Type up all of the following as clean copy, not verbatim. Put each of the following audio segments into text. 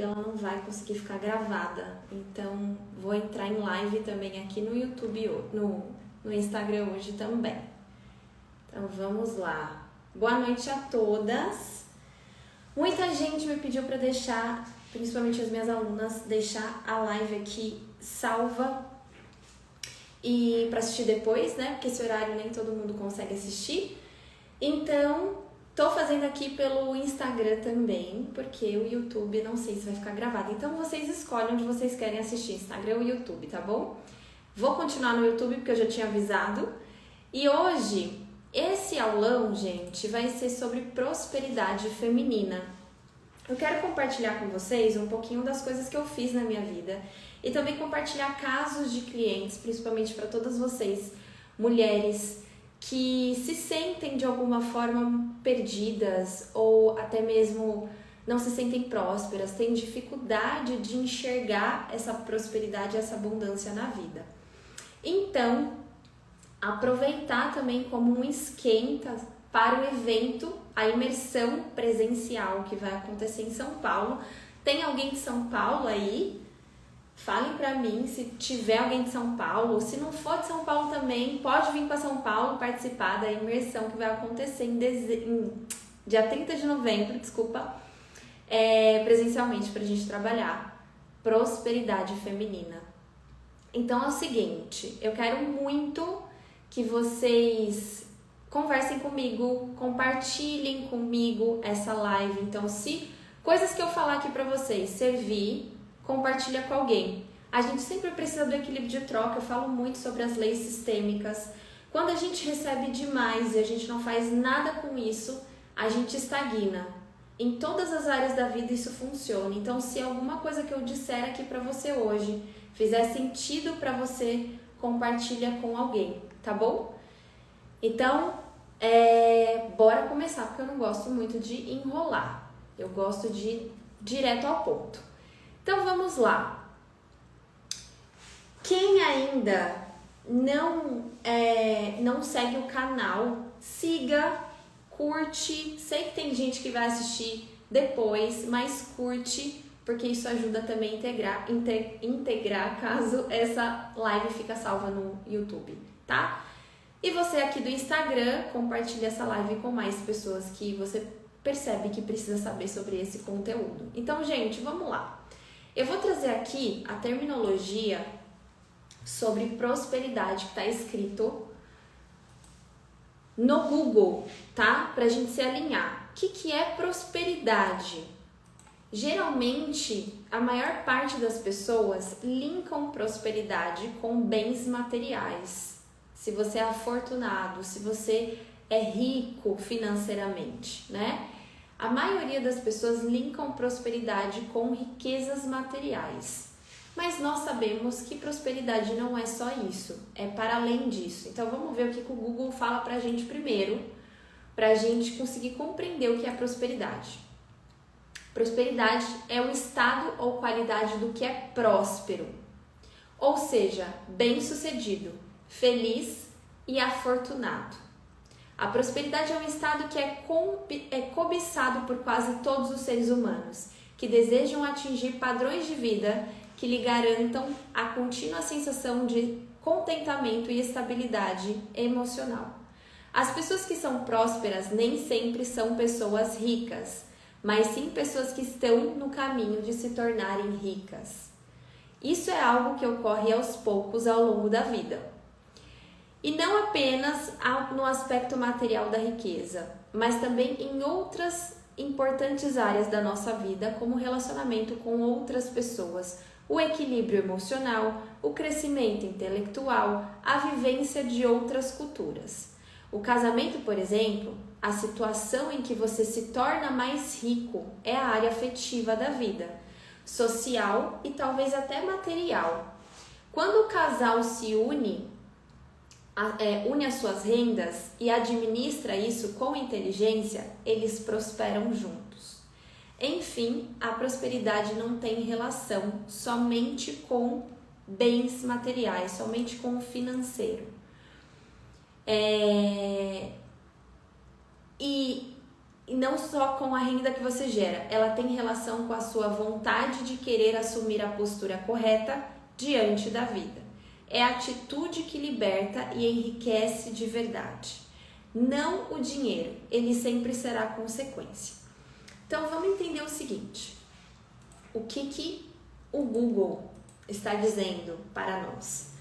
ela não vai conseguir ficar gravada. Então, vou entrar em live também aqui no YouTube, no Instagram hoje também. Então, vamos lá. Boa noite a todas. Muita gente me pediu para deixar, principalmente as minhas alunas, deixar a live aqui salva e para assistir depois, né? Porque esse horário nem todo mundo consegue assistir. Então, tô fazendo aqui pelo Instagram também, porque o YouTube não sei se vai ficar gravado. Então, vocês escolhem onde vocês querem assistir, Instagram ou YouTube, tá bom? Vou continuar no YouTube, porque eu já tinha avisado. E hoje, esse aulão, gente, vai ser sobre prosperidade feminina. Eu quero compartilhar com vocês um pouquinho das coisas que eu fiz na minha vida e também compartilhar casos de clientes, principalmente para todas vocês, mulheres, que se sentem de alguma forma perdidas ou até mesmo não se sentem prósperas, têm dificuldade de enxergar essa prosperidade, essa abundância na vida. Então, aproveitar também como um esquenta para o evento, a imersão presencial que vai acontecer em São Paulo. Tem alguém de São Paulo aí? Falem para mim se tiver alguém de São Paulo. Se não for de São Paulo também, pode vir para São Paulo participar da imersão que vai acontecer em dia 30 de novembro, presencialmente, para a gente trabalhar prosperidade feminina. Então é o seguinte, eu quero muito que vocês conversem comigo, compartilhem comigo essa live. Então, se coisas que eu falar aqui para vocês servir, compartilha com alguém. A gente sempre precisa do equilíbrio de troca. Eu falo muito sobre as leis sistêmicas. Quando a gente recebe demais e a gente não faz nada com isso, a gente estagna. Em todas as áreas da vida isso funciona. Então, se alguma coisa que eu disser aqui para você hoje fizer sentido para você, compartilha com alguém, tá bom? Então, bora começar, porque eu não gosto muito de enrolar. Eu gosto de ir direto ao ponto. Então, vamos lá. Quem ainda não segue o canal, siga, curte. Sei que tem gente que vai assistir depois, mas curte, porque isso ajuda também a integrar caso essa live fica salva no YouTube, tá? E você aqui do Instagram, compartilha essa live com mais pessoas que você percebe que precisa saber sobre esse conteúdo. Então, gente, vamos lá. Eu vou trazer aqui a terminologia sobre prosperidade que está escrito no Google, tá? Pra gente se alinhar. O que é prosperidade? Geralmente, a maior parte das pessoas linkam prosperidade com bens materiais. Se você é afortunado, se você é rico financeiramente, né? A maioria das pessoas linkam prosperidade com riquezas materiais. Mas nós sabemos que prosperidade não é só isso, é para além disso. Então vamos ver o que o Google fala pra gente primeiro, pra gente conseguir compreender o que é prosperidade. Prosperidade é o estado ou qualidade do que é próspero, ou seja, bem-sucedido, feliz e afortunado. A prosperidade é um estado que é cobiçado por quase todos os seres humanos, que desejam atingir padrões de vida que lhe garantam a contínua sensação de contentamento e estabilidade emocional. As pessoas que são prósperas nem sempre são pessoas ricas, mas sim pessoas que estão no caminho de se tornarem ricas. Isso é algo que ocorre aos poucos ao longo da vida. E não apenas no aspecto material da riqueza, mas também em outras importantes áreas da nossa vida, como o relacionamento com outras pessoas, o equilíbrio emocional, o crescimento intelectual, a vivência de outras culturas. O casamento, por exemplo, a situação em que você se torna mais rico é a área afetiva da vida, social e talvez até material. Quando o casal se une as suas rendas e administra isso com inteligência, eles prosperam juntos. Enfim, a prosperidade não tem relação somente com bens materiais, somente com o financeiro. E e não só com a renda que você gera, ela tem relação com a sua vontade de querer assumir a postura correta diante da vida. É a atitude que liberta e enriquece de verdade. Não o dinheiro, ele sempre será consequência. Então vamos entender o seguinte: o que o Google está dizendo para nós?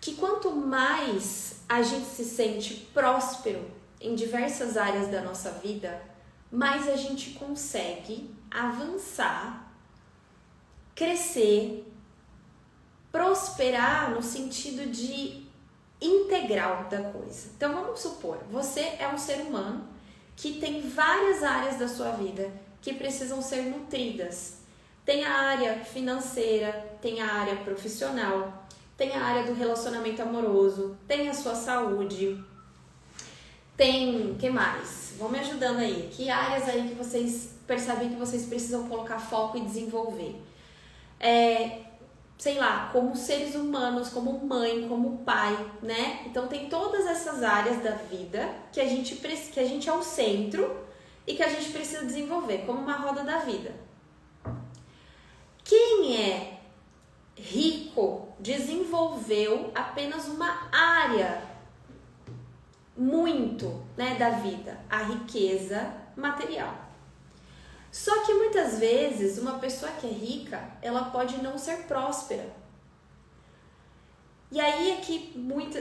Que quanto mais a gente se sente próspero em diversas áreas da nossa vida, mais a gente consegue avançar, crescer, prosperar no sentido de integral da coisa. Então vamos supor, você é um ser humano que tem várias áreas da sua vida que precisam ser nutridas. Tem a área financeira, tem a área profissional, tem a área do relacionamento amoroso, tem a sua saúde, tem, que mais? Vão me ajudando aí. Que áreas aí que vocês percebem que vocês precisam colocar foco e desenvolver? Sei lá, como seres humanos, como mãe, como pai, né? Então tem todas essas áreas da vida que a gente é o centro e que a gente precisa desenvolver, como uma roda da vida. Quem é rico desenvolveu apenas uma área muito, né, da vida, a riqueza material. Só que muitas vezes uma pessoa que é rica, ela pode não ser próspera. E aí é que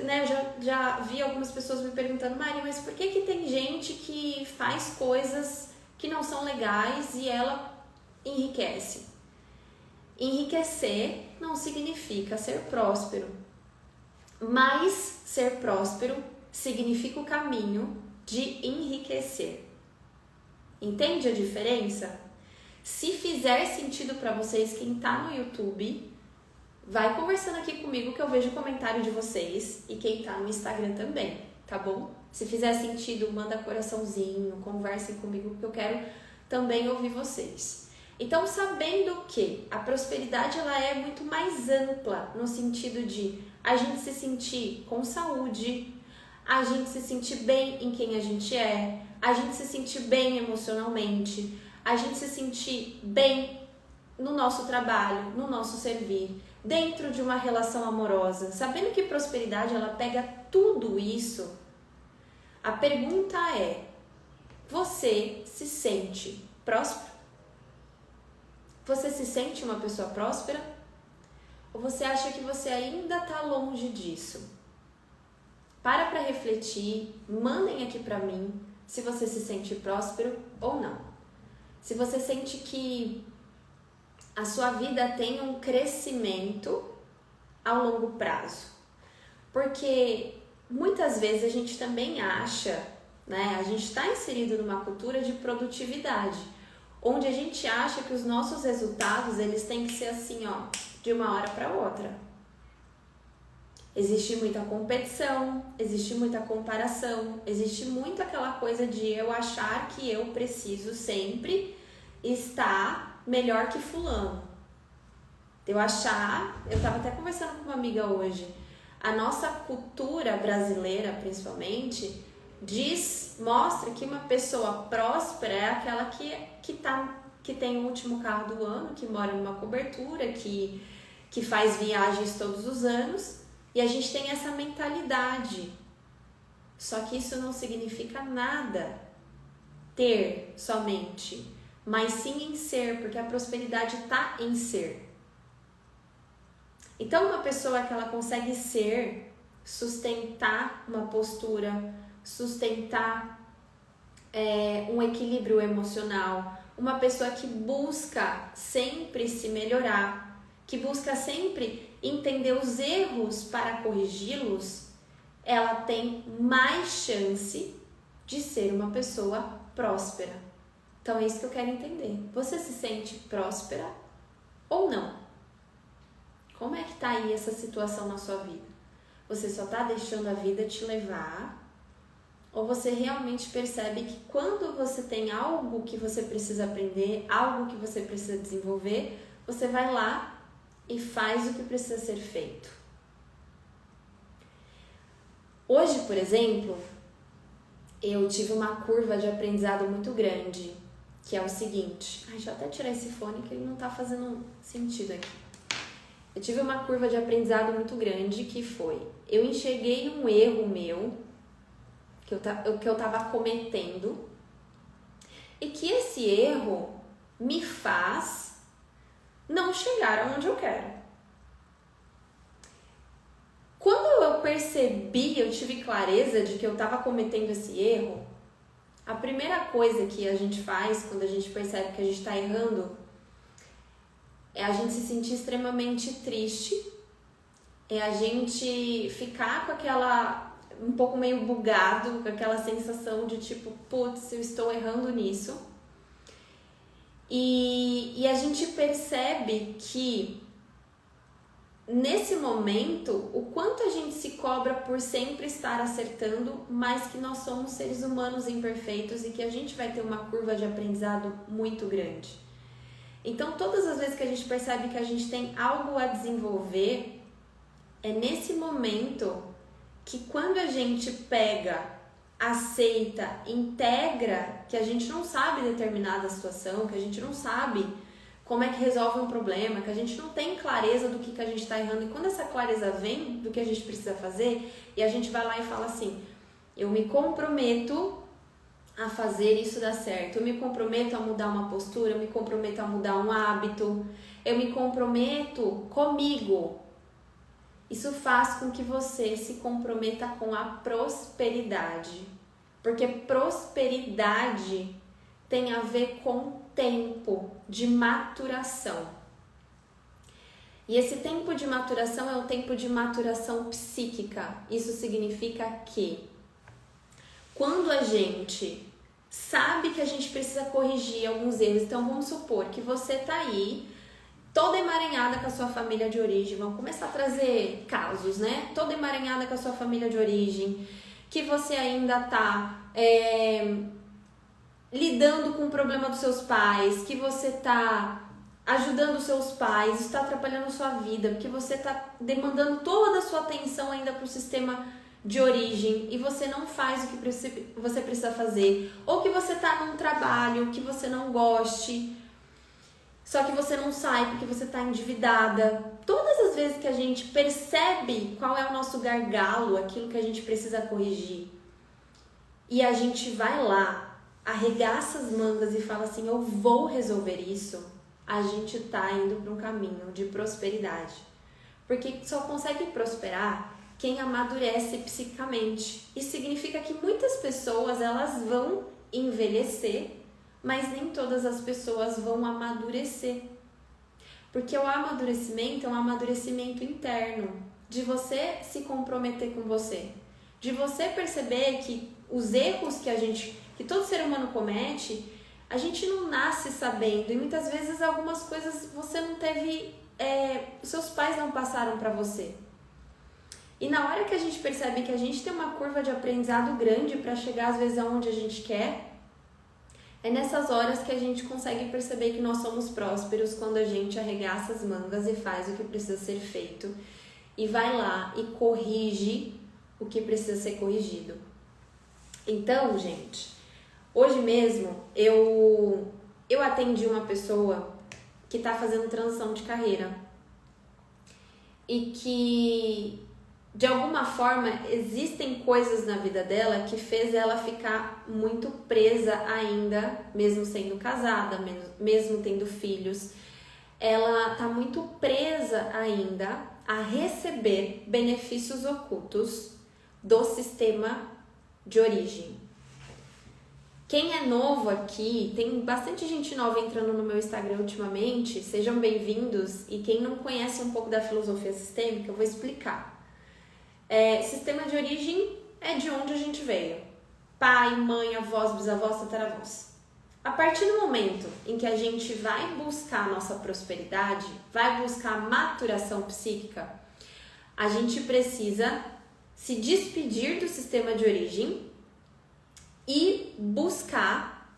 né, eu já vi algumas pessoas me perguntando: Mari, mas por que tem gente que faz coisas que não são legais e ela enriquece? Enriquecer não significa ser próspero, mas ser próspero significa o caminho de enriquecer. Entende a diferença? Se fizer sentido para vocês, quem tá no YouTube, vai conversando aqui comigo que eu vejo o comentário de vocês, e quem tá no Instagram também, tá bom? Se fizer sentido, manda coraçãozinho, conversem comigo que eu quero também ouvir vocês. Então, sabendo que a prosperidade ela é muito mais ampla no sentido de a gente se sentir com saúde, a gente se sentir bem em quem a gente é, a gente se sentir bem emocionalmente, a gente se sentir bem no nosso trabalho, no nosso servir, dentro de uma relação amorosa, sabendo que prosperidade ela pega tudo isso. A pergunta é: você se sente próspero? Você se sente uma pessoa próspera? Ou você acha que você ainda está longe disso? Para refletir, mandem aqui para mim se você se sente próspero ou não. Se você sente que a sua vida tem um crescimento ao longo prazo. Porque muitas vezes a gente também acha, né? A gente está inserido numa cultura de produtividade, onde a gente acha que os nossos resultados eles têm que ser assim, ó, de uma hora para outra. Existe muita competição, existe muita comparação, existe muito aquela coisa de eu achar que eu preciso sempre estar melhor que fulano. Eu tava até conversando com uma amiga hoje, a nossa cultura brasileira principalmente mostra que uma pessoa próspera é aquela que tem o último carro do ano, que mora numa cobertura, que faz viagens todos os anos. E a gente tem essa mentalidade. Só que isso não significa nada ter somente, mas sim em ser, porque a prosperidade está em ser. Então, uma pessoa que ela consegue ser, sustentar uma postura, sustentar um equilíbrio emocional, uma pessoa que busca sempre se melhorar, que busca sempre entender os erros para corrigi-los, ela tem mais chance de ser uma pessoa próspera. Então é isso que eu quero entender. Você se sente próspera ou não? Como é que tá aí essa situação na sua vida? Você só tá deixando a vida te levar? Ou você realmente percebe que quando você tem algo que você precisa aprender, algo que você precisa desenvolver, você vai lá e faz o que precisa ser feito? Hoje, por exemplo, eu tive uma curva de aprendizado muito grande, que é o seguinte. Ai, deixa eu até tirar esse fone que ele não tá fazendo sentido aqui. Eu tive uma curva de aprendizado muito grande que foi, eu enxerguei um erro meu, que eu tava cometendo, e que esse erro me faz não chegar aonde eu quero. Quando eu percebi, eu tive clareza de que eu estava cometendo esse erro, a primeira coisa que a gente faz quando a gente percebe que a gente está errando é a gente se sentir extremamente triste, é a gente ficar com aquela, um pouco meio bugado, com aquela sensação de tipo, putz, eu estou errando nisso. E a gente percebe que nesse momento, o quanto a gente se cobra por sempre estar acertando, mas que nós somos seres humanos imperfeitos e que a gente vai ter uma curva de aprendizado muito grande. Então, todas as vezes que a gente percebe que a gente tem algo a desenvolver, é nesse momento que quando a gente pega, aceita, integra que a gente não sabe determinada situação, que a gente não sabe como é que resolve um problema, que a gente não tem clareza do que a gente está errando. E quando essa clareza vem do que a gente precisa fazer, e a gente vai lá e fala assim, eu me comprometo a fazer isso dar certo, eu me comprometo a mudar uma postura, eu me comprometo a mudar um hábito, eu me comprometo comigo. Isso faz com que você se comprometa com a prosperidade, porque prosperidade tem a ver com tempo de maturação. E esse tempo de maturação é o tempo de maturação psíquica. Isso significa que quando a gente sabe que a gente precisa corrigir alguns erros, então vamos supor que você tá aí toda emaranhada com a sua família de origem, vamos começar a trazer casos, né? Toda emaranhada com a sua família de origem, que você ainda tá lidando com o problema dos seus pais, que você tá ajudando os seus pais, está atrapalhando a sua vida, porque você tá demandando toda a sua atenção ainda pro sistema de origem e você não faz o que você precisa fazer, ou que você tá num trabalho que você não goste, só que você não sai porque você tá endividada. Todas as vezes que a gente percebe qual é o nosso gargalo, aquilo que a gente precisa corrigir, e a gente vai lá, arregaça as mangas e fala assim, eu vou resolver isso, a gente tá indo para um caminho de prosperidade. Porque só consegue prosperar quem amadurece psicicamente. Isso significa que muitas pessoas elas vão envelhecer, mas nem todas as pessoas vão amadurecer. Porque o amadurecimento é um amadurecimento interno, de você se comprometer com você, de você perceber que os erros que todo ser humano comete, a gente não nasce sabendo, e muitas vezes algumas coisas você não teve, seus pais não passaram para você. E na hora que a gente percebe que a gente tem uma curva de aprendizado grande para chegar às vezes aonde a gente quer, é nessas horas que a gente consegue perceber que nós somos prósperos, quando a gente arregaça as mangas e faz o que precisa ser feito e vai lá e corrige o que precisa ser corrigido. Então, gente, hoje mesmo eu atendi uma pessoa que está fazendo transição de carreira e que de alguma forma existem coisas na vida dela que fez ela ficar muito presa ainda, mesmo sendo casada, mesmo tendo filhos. Ela está muito presa ainda a receber benefícios ocultos do sistema de origem. Quem é novo aqui, tem bastante gente nova entrando no meu Instagram ultimamente, sejam bem-vindos, e quem não conhece um pouco da filosofia sistêmica, eu vou explicar. Sistema de origem é de onde a gente veio. Pai, mãe, avós, bisavós, tataravós. A partir do momento em que a gente vai buscar a nossa prosperidade, vai buscar a maturação psíquica, a gente precisa se despedir do sistema de origem e buscar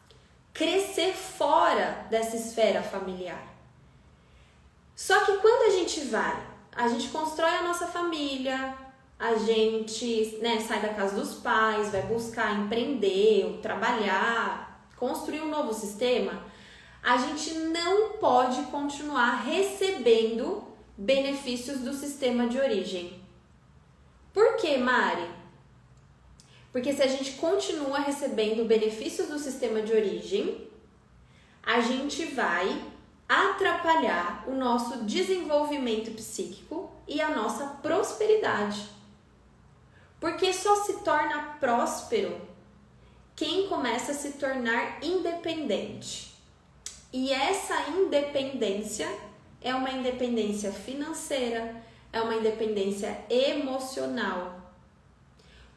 crescer fora dessa esfera familiar. Só que quando a gente constrói a nossa família, a gente, né, sai da casa dos pais, vai buscar empreender, trabalhar, construir um novo sistema, a gente não pode continuar recebendo benefícios do sistema de origem. Por quê, Mari? Porque se a gente continua recebendo benefícios do sistema de origem, a gente vai atrapalhar o nosso desenvolvimento psíquico e a nossa prosperidade. Porque só se torna próspero quem começa a se tornar independente. E essa independência é uma independência financeira, é uma independência emocional.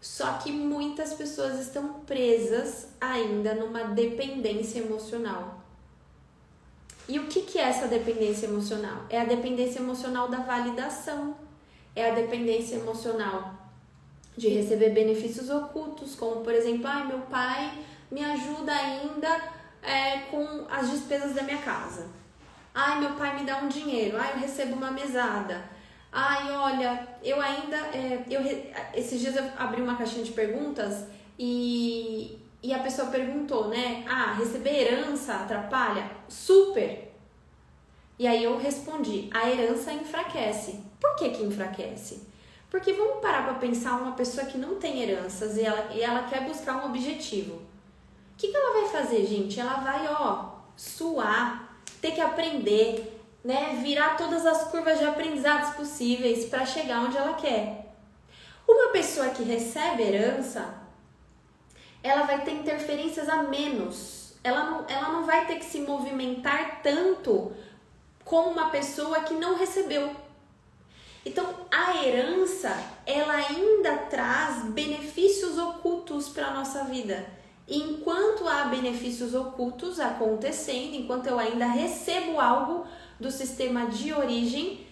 Só que muitas pessoas estão presas ainda numa dependência emocional. E o que é essa dependência emocional? É a dependência emocional da validação, é a dependência emocional de receber benefícios ocultos, como por exemplo, meu pai me ajuda ainda com as despesas da minha casa. Meu pai me dá um dinheiro, eu recebo uma mesada. Olha, eu ainda... esses dias eu abri uma caixinha de perguntas e a pessoa perguntou, né? Receber herança atrapalha? Super! E aí eu respondi, a herança enfraquece. Por que enfraquece? Porque vamos parar para pensar uma pessoa que não tem heranças e ela quer buscar um objetivo. O que ela vai fazer, gente? Ela vai, suar, ter que aprender, né, virar todas as curvas de aprendizados possíveis para chegar onde ela quer. Uma pessoa que recebe herança, ela vai ter interferências a menos. Ela não vai ter que se movimentar tanto como uma pessoa que não recebeu. Então, a herança, ela ainda traz benefícios ocultos para a nossa vida. E enquanto há benefícios ocultos acontecendo, enquanto eu ainda recebo algo do sistema de origem,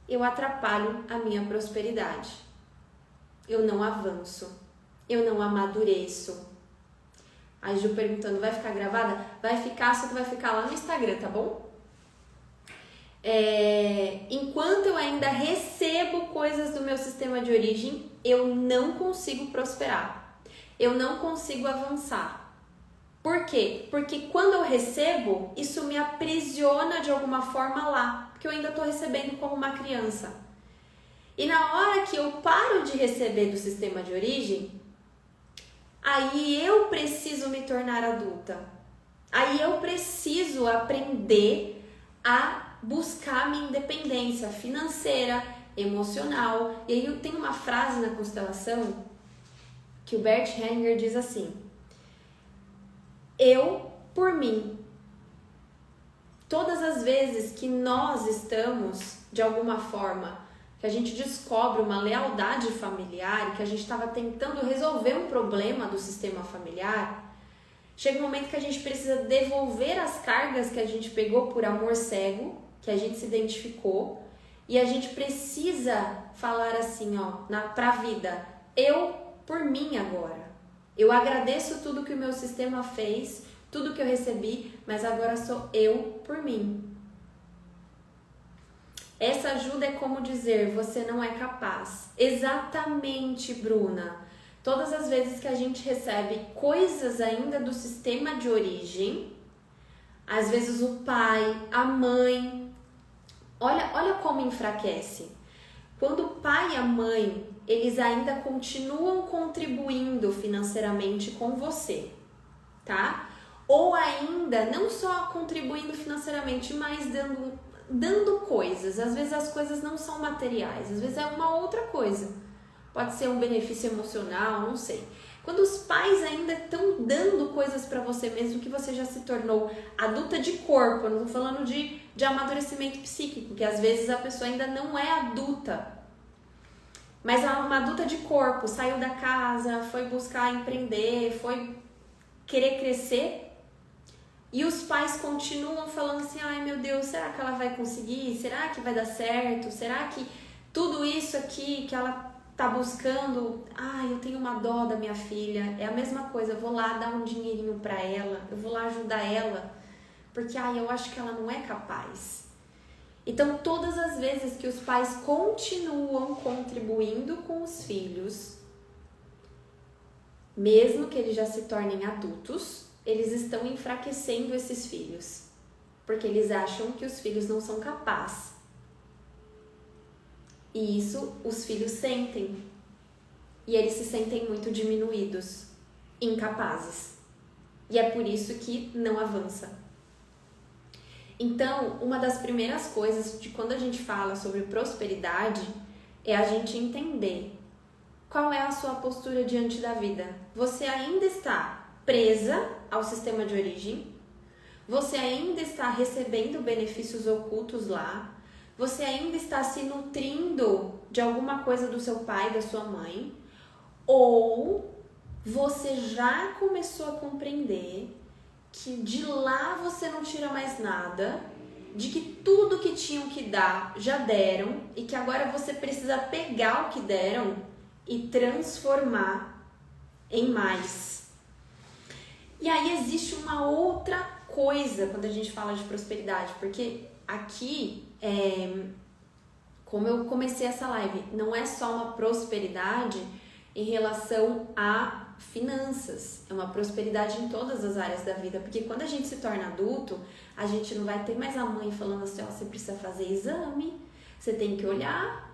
eu atrapalho a minha prosperidade. Eu não avanço. Eu não amadureço. A Ju perguntando, vai ficar gravada? Vai ficar, só que vai ficar lá no Instagram, tá bom? Enquanto eu ainda recebo coisas do meu sistema de origem, eu não consigo prosperar. Eu não consigo avançar. Por quê? Porque quando eu recebo, isso me aprisiona de alguma forma lá, porque eu ainda estou recebendo como uma criança. E na hora que eu paro de receber do sistema de origem, aí eu preciso me tornar adulta. Aí eu preciso aprender a buscar minha independência financeira, emocional. E aí tem uma frase na constelação que o Bert Hellinger diz assim: eu por mim. Todas as vezes que nós estamos, de alguma forma, que a gente descobre uma lealdade familiar, que a gente estava tentando resolver um problema do sistema familiar, chega um momento que a gente precisa devolver as cargas que a gente pegou por amor cego, que a gente se identificou, e a gente precisa falar assim, pra vida, eu por mim agora. Eu agradeço tudo que o meu sistema fez, tudo que eu recebi, mas agora sou eu por mim. Essa ajuda é como dizer, você não é capaz. Exatamente, Bruna. Todas as vezes que a gente recebe coisas ainda do sistema de origem, às vezes o pai, a mãe, olha como enfraquece. Quando o pai e a mãe, eles ainda continuam contribuindo financeiramente com você, tá? Ou ainda, não só contribuindo financeiramente, mas dando coisas. Às vezes as coisas não são materiais, às vezes é uma outra coisa. Pode ser um benefício emocional, não sei. Quando os pais ainda estão dando coisas para você mesmo que você já se tornou adulta de corpo, eu não estou falando de amadurecimento psíquico, que às vezes a pessoa ainda não é adulta, mas é uma adulta de corpo, saiu da casa, foi buscar empreender, foi querer crescer, e os pais continuam falando assim, ai meu Deus, será que ela vai conseguir? Será que vai dar certo? Será que tudo isso aqui que ela tá buscando, eu tenho uma dó da minha filha, é a mesma coisa, eu vou lá dar um dinheirinho pra ela, eu vou lá ajudar ela, porque eu acho que ela não é capaz. Então, todas as vezes que os pais continuam contribuindo com os filhos, mesmo que eles já se tornem adultos, eles estão enfraquecendo esses filhos, porque eles acham que os filhos não são capazes. E isso os filhos sentem. E eles se sentem muito diminuídos, incapazes. E é por isso que não avança. Então, uma das primeiras coisas de quando a gente fala sobre prosperidade é a gente entender qual é a sua postura diante da vida. Você ainda está presa ao sistema de origem? Você ainda está recebendo benefícios ocultos lá? Você ainda está se nutrindo de alguma coisa do seu pai, da sua mãe? Ou você já começou a compreender que de lá você não tira mais nada, de que tudo que tinham que dar já deram e que agora você precisa pegar o que deram e transformar em mais. E aí existe uma outra coisa quando a gente fala de prosperidade, porque aqui, como eu comecei essa live, não é só uma prosperidade em relação a finanças, é uma prosperidade em todas as áreas da vida, porque quando a gente se torna adulto, a gente não vai ter mais a mãe falando assim, ó, você precisa fazer exame, você tem que olhar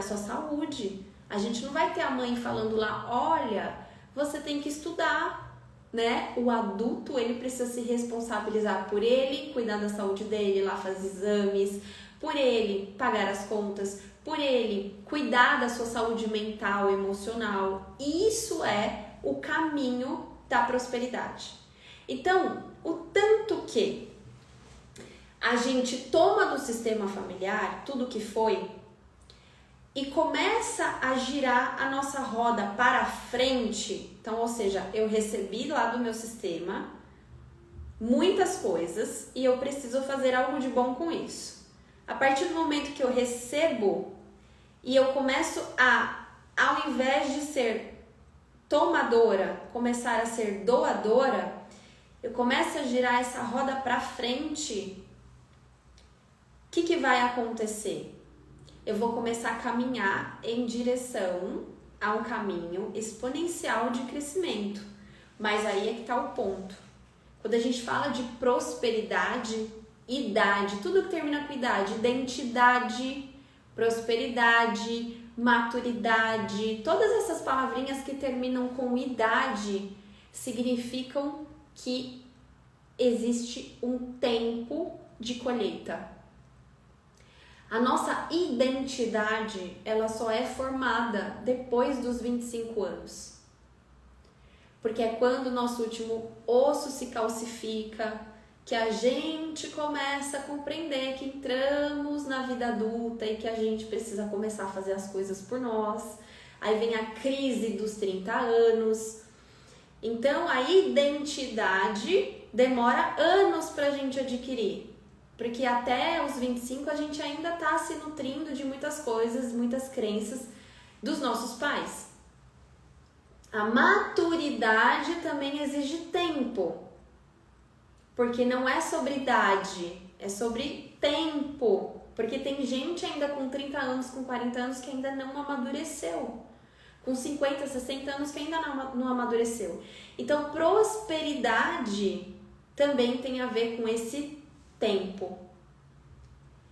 sua saúde. A gente não vai ter a mãe falando lá, olha, você tem que estudar, né? O adulto, ele precisa se responsabilizar por ele, cuidar da saúde dele, lá fazer exames, por ele pagar as contas, por ele cuidar da sua saúde mental, emocional. Isso é o caminho da prosperidade. Então, o tanto que a gente toma do sistema familiar, tudo que foi, e começa a girar a nossa roda para frente. Então, ou seja, eu recebi lá do meu sistema muitas coisas e eu preciso fazer algo de bom com isso. A partir do momento que eu recebo e eu começo a, ao invés de ser tomadora, começar a ser doadora, eu começo a girar essa roda para frente, o que vai acontecer? Eu vou começar a caminhar em direção a um caminho exponencial de crescimento. Mas aí é que está o ponto. Quando a gente fala de prosperidade, idade, tudo que termina com idade, identidade, prosperidade, maturidade, todas essas palavrinhas que terminam com idade significam que existe um tempo de colheita. A nossa identidade, ela só é formada depois dos 25 anos. Porque é quando o nosso último osso se calcifica, que a gente começa a compreender que entramos na vida adulta e que a gente precisa começar a fazer as coisas por nós. Aí vem a crise dos 30 anos. Então, a identidade demora anos pra gente adquirir. Porque até os 25 a gente ainda está se nutrindo de muitas coisas, muitas crenças dos nossos pais. A maturidade também exige tempo. Porque não é sobre idade, é sobre tempo. Porque tem gente ainda com 30 anos, com 40 anos que ainda não amadureceu. Com 50, 60 anos que ainda não amadureceu. Então, prosperidade também tem a ver com esse tempo.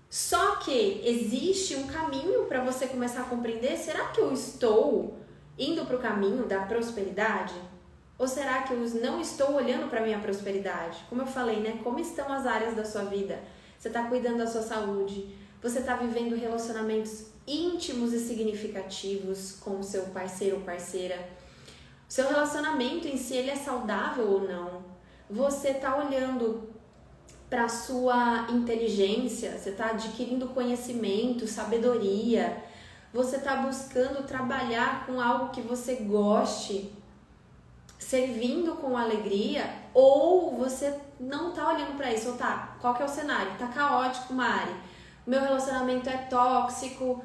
Só que existe um caminho para você começar a compreender, será que eu estou indo para o caminho da prosperidade? Ou será que eu não estou olhando para a minha prosperidade? Como eu falei, né? Como estão as áreas da sua vida? Você está cuidando da sua saúde? Você está vivendo relacionamentos íntimos e significativos com o seu parceiro ou parceira? O seu relacionamento em si, ele é saudável ou não? Você está olhando para a sua inteligência? Você está adquirindo conhecimento, sabedoria? Você está buscando trabalhar com algo que você goste? Servindo com alegria, ou você não tá olhando para isso, ou tá, qual que é o cenário? Tá caótico, Mari, meu relacionamento é tóxico,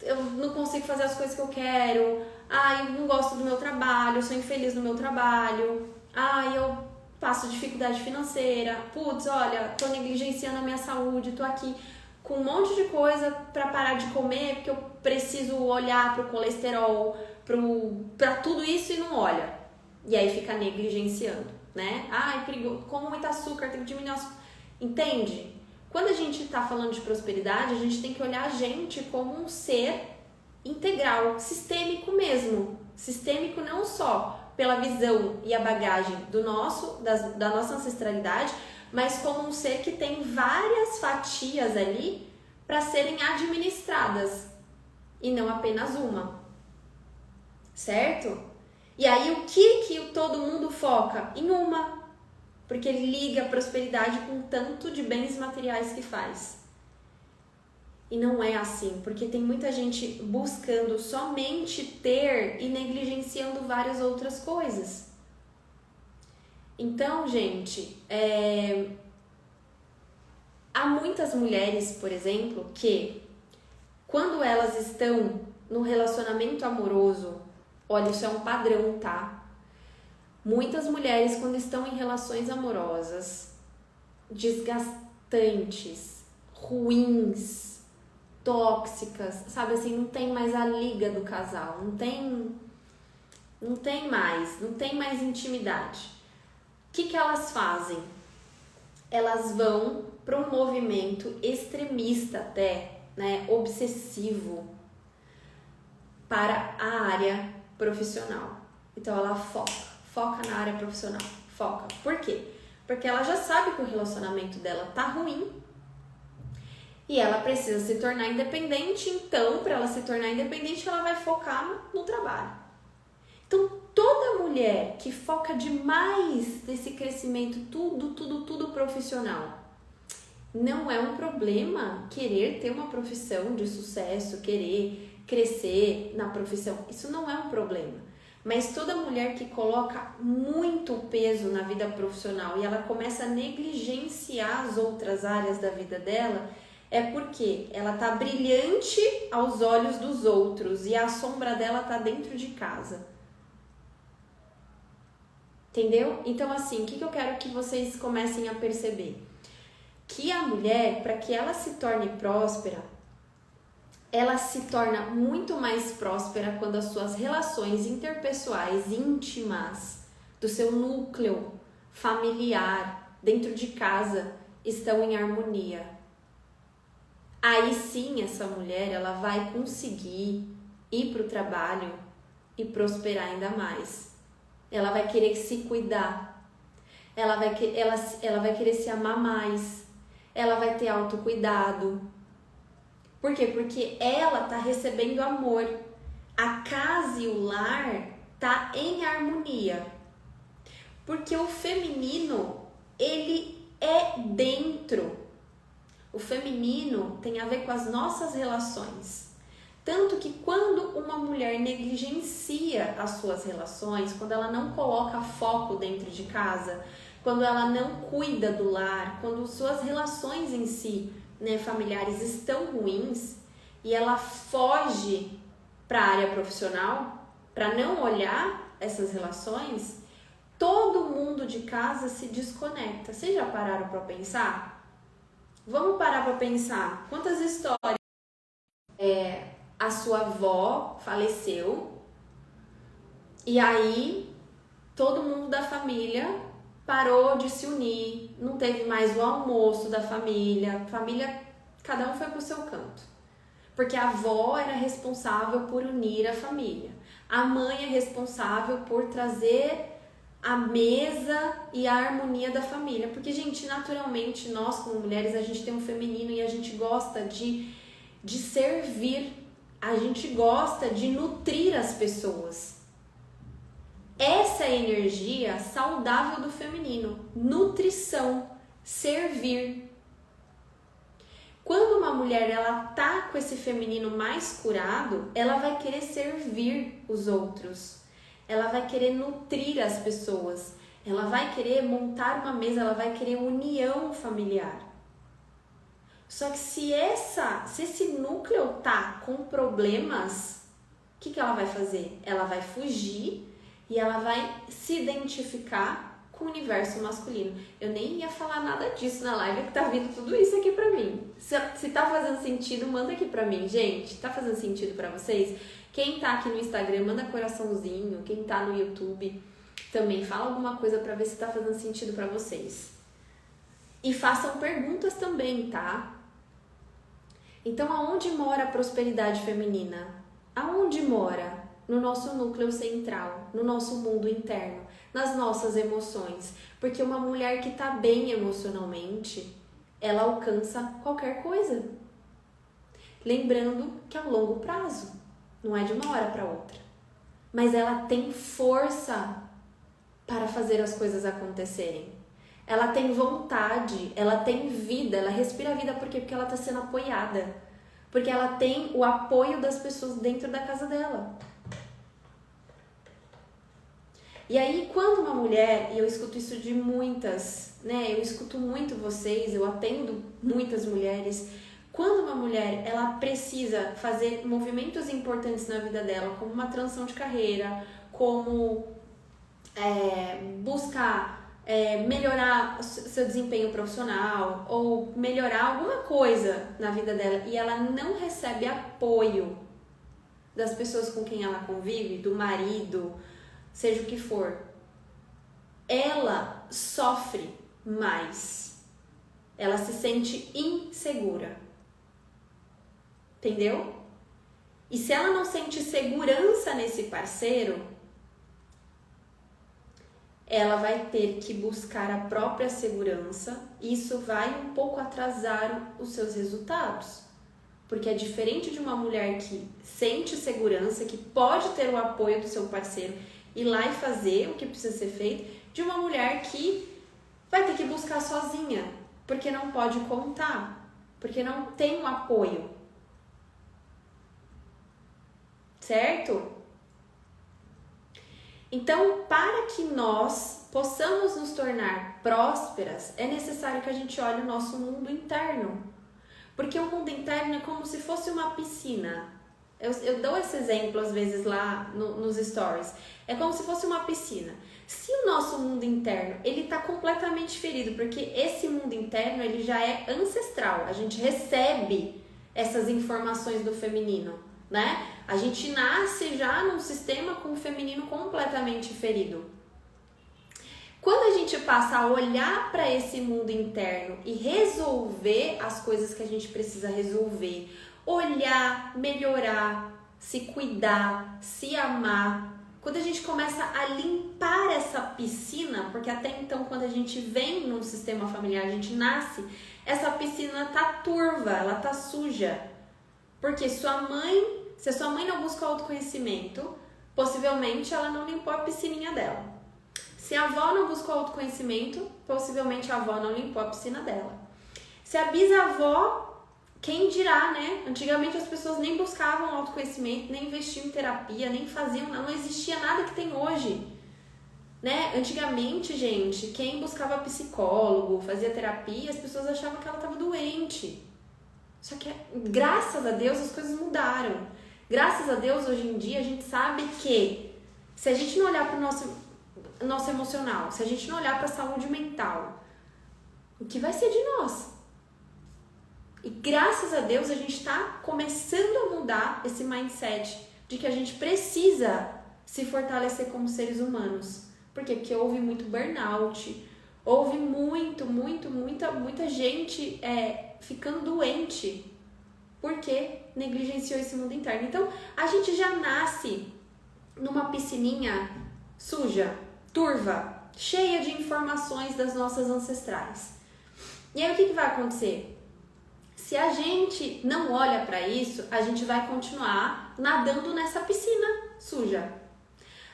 eu não consigo fazer as coisas que eu quero, eu não gosto do meu trabalho, eu sou infeliz no meu trabalho, eu passo dificuldade financeira, olha, tô negligenciando a minha saúde, tô aqui. com um monte de coisa para parar de comer, porque eu preciso olhar pro colesterol, para tudo isso e não olha. E aí fica negligenciando, né? Ai, perigoso, como muito açúcar, tem que diminuir o açúcar. Entende? Quando a gente tá falando de prosperidade, a gente tem que olhar a gente como um ser integral, sistêmico mesmo. Sistêmico não só pela visão e a bagagem da nossa ancestralidade, mas como um ser que tem várias fatias ali para serem administradas e não apenas uma, certo? E aí o que todo mundo foca? Em uma, porque ele liga a prosperidade com tanto de bens materiais que faz. E não é assim, porque tem muita gente buscando somente ter e negligenciando várias outras coisas. Então, gente, há muitas mulheres, por exemplo, que quando elas estão no relacionamento amoroso, olha, isso é um padrão, tá? Muitas mulheres, quando estão em relações amorosas desgastantes, ruins, tóxicas, sabe assim, não tem mais a liga do casal, não tem mais intimidade. O que elas fazem? Elas vão para um movimento extremista até, né, obsessivo para a área profissional. Então ela foca na área profissional, foca. Por quê? Porque ela já sabe que o relacionamento dela tá ruim e ela precisa se tornar independente. Então, para ela se tornar independente, ela vai focar no trabalho. Então, toda mulher que foca demais nesse crescimento, tudo profissional, não é um problema querer ter uma profissão de sucesso, querer crescer na profissão. Isso não é um problema. Mas toda mulher que coloca muito peso na vida profissional e ela começa a negligenciar as outras áreas da vida dela, é porque ela tá brilhante aos olhos dos outros e a sombra dela tá dentro de casa. Entendeu? Então, assim, o que eu quero que vocês comecem a perceber? Que a mulher, para que ela se torne próspera, ela se torna muito mais próspera quando as suas relações interpessoais, íntimas, do seu núcleo familiar, dentro de casa, estão em harmonia. Aí sim, essa mulher, ela vai conseguir ir para o trabalho e prosperar ainda mais. Ela vai querer se cuidar, ela vai querer se amar mais, ela vai ter autocuidado. Por quê? Porque ela tá recebendo amor. A casa e o lar tá em harmonia. Porque o feminino, ele é dentro. O feminino tem a ver com as nossas relações. Tanto que quando uma mulher negligencia as suas relações, quando ela não coloca foco dentro de casa, quando ela não cuida do lar, quando suas relações em si, né, familiares estão ruins e ela foge para a área profissional, para não olhar essas relações, todo mundo de casa se desconecta. Vocês já pararam para pensar? Vamos parar para pensar. Quantas histórias a sua avó faleceu e aí todo mundo da família parou de se unir, não teve mais o almoço da família, cada um foi pro seu canto. Porque a avó era responsável por unir a família. A mãe é responsável por trazer a mesa e a harmonia da família. Porque, gente, naturalmente, nós como mulheres, a gente tem um feminino e a gente gosta de servir. A gente gosta de nutrir as pessoas. Essa é a energia saudável do feminino. Nutrição, servir. Quando uma mulher ela tá com esse feminino mais curado, ela vai querer servir os outros. Ela vai querer nutrir as pessoas. Ela vai querer montar uma mesa, ela vai querer união familiar. Só que se esse núcleo tá com problemas, o que ela vai fazer? Ela vai fugir e ela vai se identificar com o universo masculino. Eu nem ia falar nada disso na live, que tá vindo tudo isso aqui pra mim. Se tá fazendo sentido, manda aqui pra mim, gente. Tá fazendo sentido pra vocês? Quem tá aqui no Instagram, manda coraçãozinho. Quem tá no YouTube, também fala alguma coisa pra ver se tá fazendo sentido pra vocês. E façam perguntas também, tá? Então, aonde mora a prosperidade feminina? Aonde mora? No nosso núcleo central, no nosso mundo interno, nas nossas emoções. Porque uma mulher que tá bem emocionalmente, ela alcança qualquer coisa. Lembrando que é a longo prazo, não é de uma hora para outra. Mas ela tem força para fazer as coisas acontecerem. Ela tem vontade, ela tem vida, ela respira vida. Por quê? Porque ela está sendo apoiada. Porque ela tem o apoio das pessoas dentro da casa dela. E aí, quando uma mulher, e eu escuto isso de muitas, né? Eu escuto muito vocês, eu atendo muitas mulheres. Quando uma mulher, ela precisa fazer movimentos importantes na vida dela, como uma transição de carreira, como buscar melhorar seu desempenho profissional ou melhorar alguma coisa na vida dela e ela não recebe apoio das pessoas com quem ela convive, do marido, seja o que for, ela sofre mais. Ela se sente insegura. Entendeu? E se ela não sente segurança nesse parceiro, ela vai ter que buscar a própria segurança. Isso vai um pouco atrasar os seus resultados. Porque é diferente de uma mulher que sente segurança, que pode ter o apoio do seu parceiro, ir lá e fazer o que precisa ser feito, de uma mulher que vai ter que buscar sozinha, porque não pode contar, porque não tem um apoio. Certo? Então, para que nós possamos nos tornar prósperas, é necessário que a gente olhe o nosso mundo interno. Porque o mundo interno é como se fosse uma piscina. Eu dou esse exemplo às vezes lá nos stories. É como se fosse uma piscina. Se o nosso mundo interno ele está completamente ferido, porque esse mundo interno ele já é ancestral, a gente recebe essas informações do feminino, né? A gente nasce já num sistema com o feminino completamente ferido. Quando a gente passa a olhar para esse mundo interno e resolver as coisas que a gente precisa resolver, olhar, melhorar, se cuidar, se amar, quando a gente começa a limpar essa piscina, porque até então quando a gente vem num sistema familiar, a gente nasce, essa piscina tá turva, ela tá suja. Porque se a sua mãe não busca autoconhecimento, possivelmente ela não limpou a piscininha dela. Se a avó não buscou autoconhecimento, possivelmente a avó não limpou a piscina dela. Se a bisavó, quem dirá, né? Antigamente as pessoas nem buscavam autoconhecimento, nem investiam em terapia, nem faziam, não existia nada que tem hoje. Né? Antigamente, gente, quem buscava psicólogo, fazia terapia, as pessoas achavam que ela estava doente. Só que, graças a Deus, as coisas mudaram. Graças a Deus, hoje em dia, a gente sabe que se a gente não olhar para o nosso emocional, se a gente não olhar para a saúde mental, o que vai ser de nós? E graças a Deus, a gente está começando a mudar esse mindset de que a gente precisa se fortalecer como seres humanos. Por quê? Porque houve muito burnout, houve muita gente ficando doente porque negligenciou esse mundo interno. Então, a gente já nasce numa piscininha suja, turva, cheia de informações das nossas ancestrais. E aí, o que vai acontecer? Se a gente não olha para isso, a gente vai continuar nadando nessa piscina suja.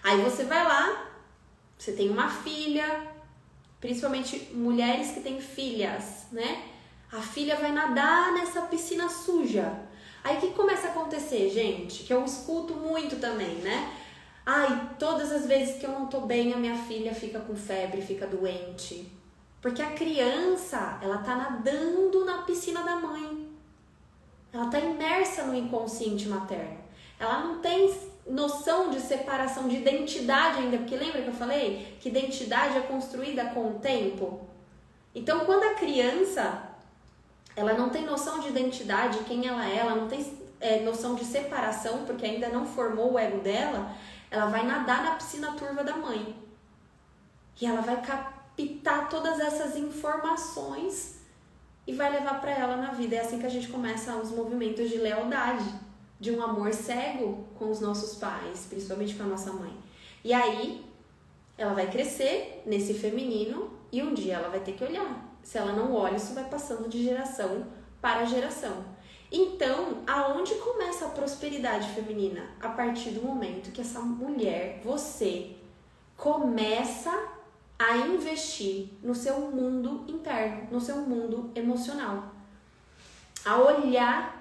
Aí você vai lá, você tem uma filha, principalmente mulheres que têm filhas, né? A filha vai nadar nessa piscina suja. Aí o que começa a acontecer, gente? Que eu escuto muito também, né? Ai, todas as vezes que eu não tô bem, a minha filha fica com febre, fica doente. Porque a criança, ela tá nadando na piscina da mãe. Ela tá imersa no inconsciente materno. Ela não tem noção de separação, de identidade ainda, porque lembra que eu falei que identidade é construída com o tempo? Então, quando a criança, ela não tem noção de identidade, quem ela não tem noção de separação, porque ainda não formou o ego dela, ela vai nadar na piscina turva da mãe. E ela vai captar todas essas informações e vai levar para ela na vida. É assim que a gente começa os movimentos de lealdade, de um amor cego com os nossos pais, principalmente com a nossa mãe. E aí, ela vai crescer nesse feminino e um dia ela vai ter que olhar. Se ela não olha, isso vai passando de geração para geração. Então, aonde começa a prosperidade feminina? A partir do momento que essa mulher, você, começa a investir no seu mundo interno, no seu mundo emocional. A olhar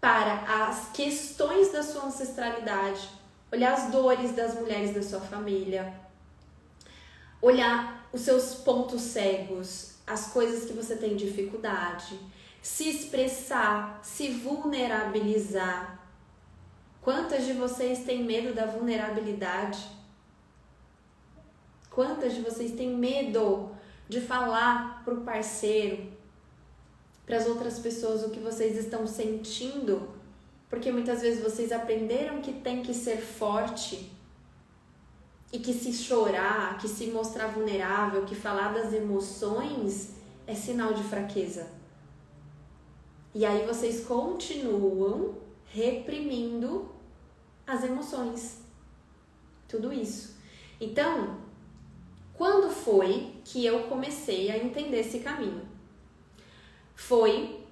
para as questões da sua ancestralidade, olhar as dores das mulheres da sua família, olhar os seus pontos cegos, as coisas que você tem dificuldade, se expressar, se vulnerabilizar. Quantas de vocês têm medo da vulnerabilidade? Quantas de vocês têm medo de falar para o parceiro, para as outras pessoas o que vocês estão sentindo? Porque muitas vezes vocês aprenderam que tem que ser forte e que se chorar, que se mostrar vulnerável, que falar das emoções é sinal de fraqueza. E aí vocês continuam reprimindo as emoções. Tudo isso. Então, quando foi que eu comecei a entender esse caminho? Foi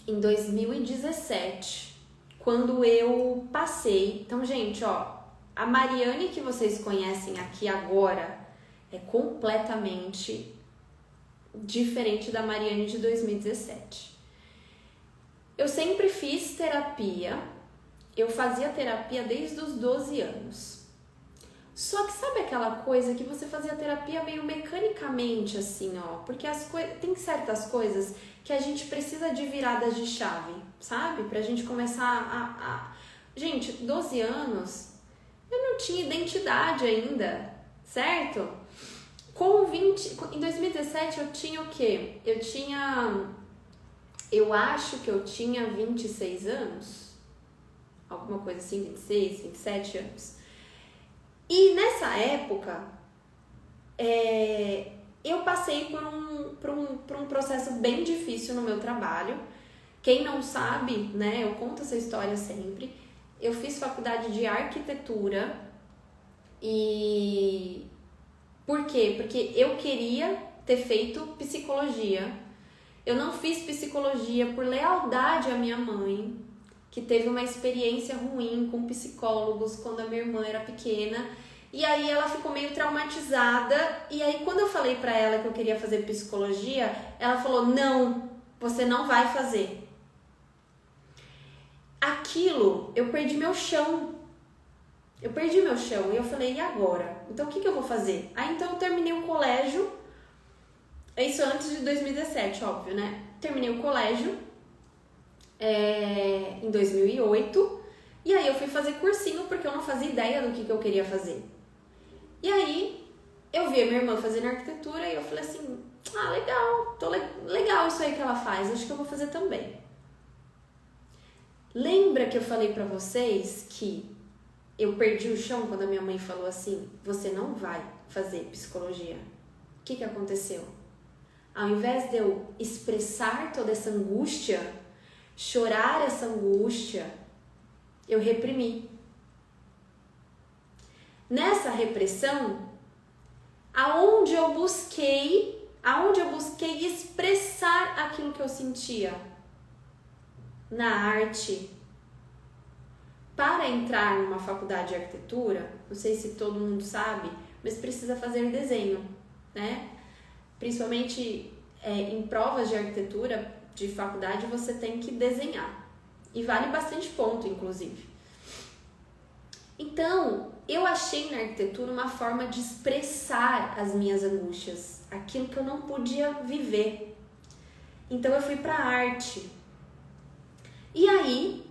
em 2017, quando eu passei. Então, gente, ó, a Mariane que vocês conhecem aqui agora é completamente diferente da Mariane de 2017. Eu sempre fiz terapia, eu fazia terapia desde os 12 anos. Só que sabe aquela coisa que você fazia terapia meio mecanicamente, assim, ó? Porque tem certas coisas que a gente precisa de viradas de chave, sabe? Pra gente começar Gente, 12 anos, eu não tinha identidade ainda, certo? Em 2017 eu tinha o quê? Eu acho que eu tinha 26 anos, alguma coisa assim, 26, 27 anos. E nessa época, eu passei por um processo bem difícil no meu trabalho. Quem não sabe, né, eu conto essa história sempre. Eu fiz faculdade de arquitetura e... Por quê? Porque eu queria ter feito psicologia. Eu não fiz psicologia por lealdade à minha mãe, que teve uma experiência ruim com psicólogos quando a minha irmã era pequena. E aí ela ficou meio traumatizada. E aí quando eu falei pra ela que eu queria fazer psicologia, ela falou, não, você não vai fazer. Aquilo, eu perdi meu chão. E eu falei, e agora? Então o que eu vou fazer? Aí então eu terminei o colégio. Isso antes de 2017, óbvio, né? Terminei o colégio em 2008. E aí eu fui fazer cursinho porque eu não fazia ideia do que eu queria fazer. E aí eu vi a minha irmã fazendo arquitetura e eu falei assim, legal, legal isso aí que ela faz, acho que eu vou fazer também. Lembra que eu falei pra vocês que eu perdi o chão quando a minha mãe falou assim, você não vai fazer psicologia? O que aconteceu? Ao invés de eu expressar toda essa angústia, chorar essa angústia, eu reprimi. Nessa repressão, aonde eu busquei expressar aquilo que eu sentia? Na arte. Para entrar numa faculdade de arquitetura, não sei se todo mundo sabe, mas precisa fazer desenho, né? Principalmente em provas de arquitetura de faculdade, você tem que desenhar. E vale bastante ponto, inclusive. Então, eu achei na arquitetura uma forma de expressar as minhas angústias, aquilo que eu não podia viver. Então, eu fui para a arte. E aí,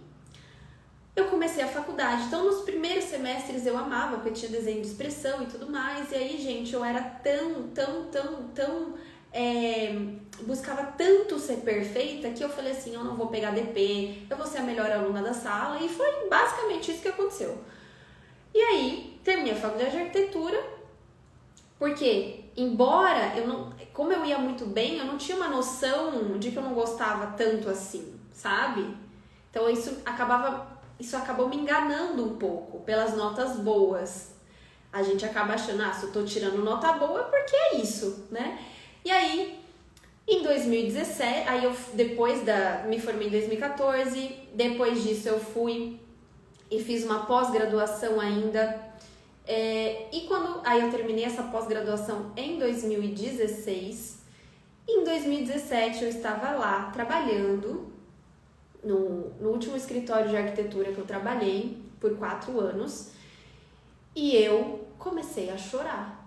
eu comecei a faculdade. Então, nos primeiros semestres eu amava, porque tinha desenho de expressão e tudo mais. E aí, gente, eu era buscava tanto ser perfeita que eu falei assim, eu não vou pegar DP, eu vou ser a melhor aluna da sala. E foi basicamente isso que aconteceu. E aí, terminei a faculdade de arquitetura, porque, embora como eu ia muito bem, eu não tinha uma noção de que eu não gostava tanto assim, sabe? Então, isso acabou me enganando um pouco pelas notas boas. A gente acaba achando, se eu tô tirando nota boa é porque é isso, né? E aí, em 2017, me formei em 2014, depois disso eu fui e fiz uma pós-graduação ainda. Aí eu terminei essa pós-graduação em 2016. Em 2017 eu estava lá trabalhando no último escritório de arquitetura que eu trabalhei por 4 anos e eu comecei a chorar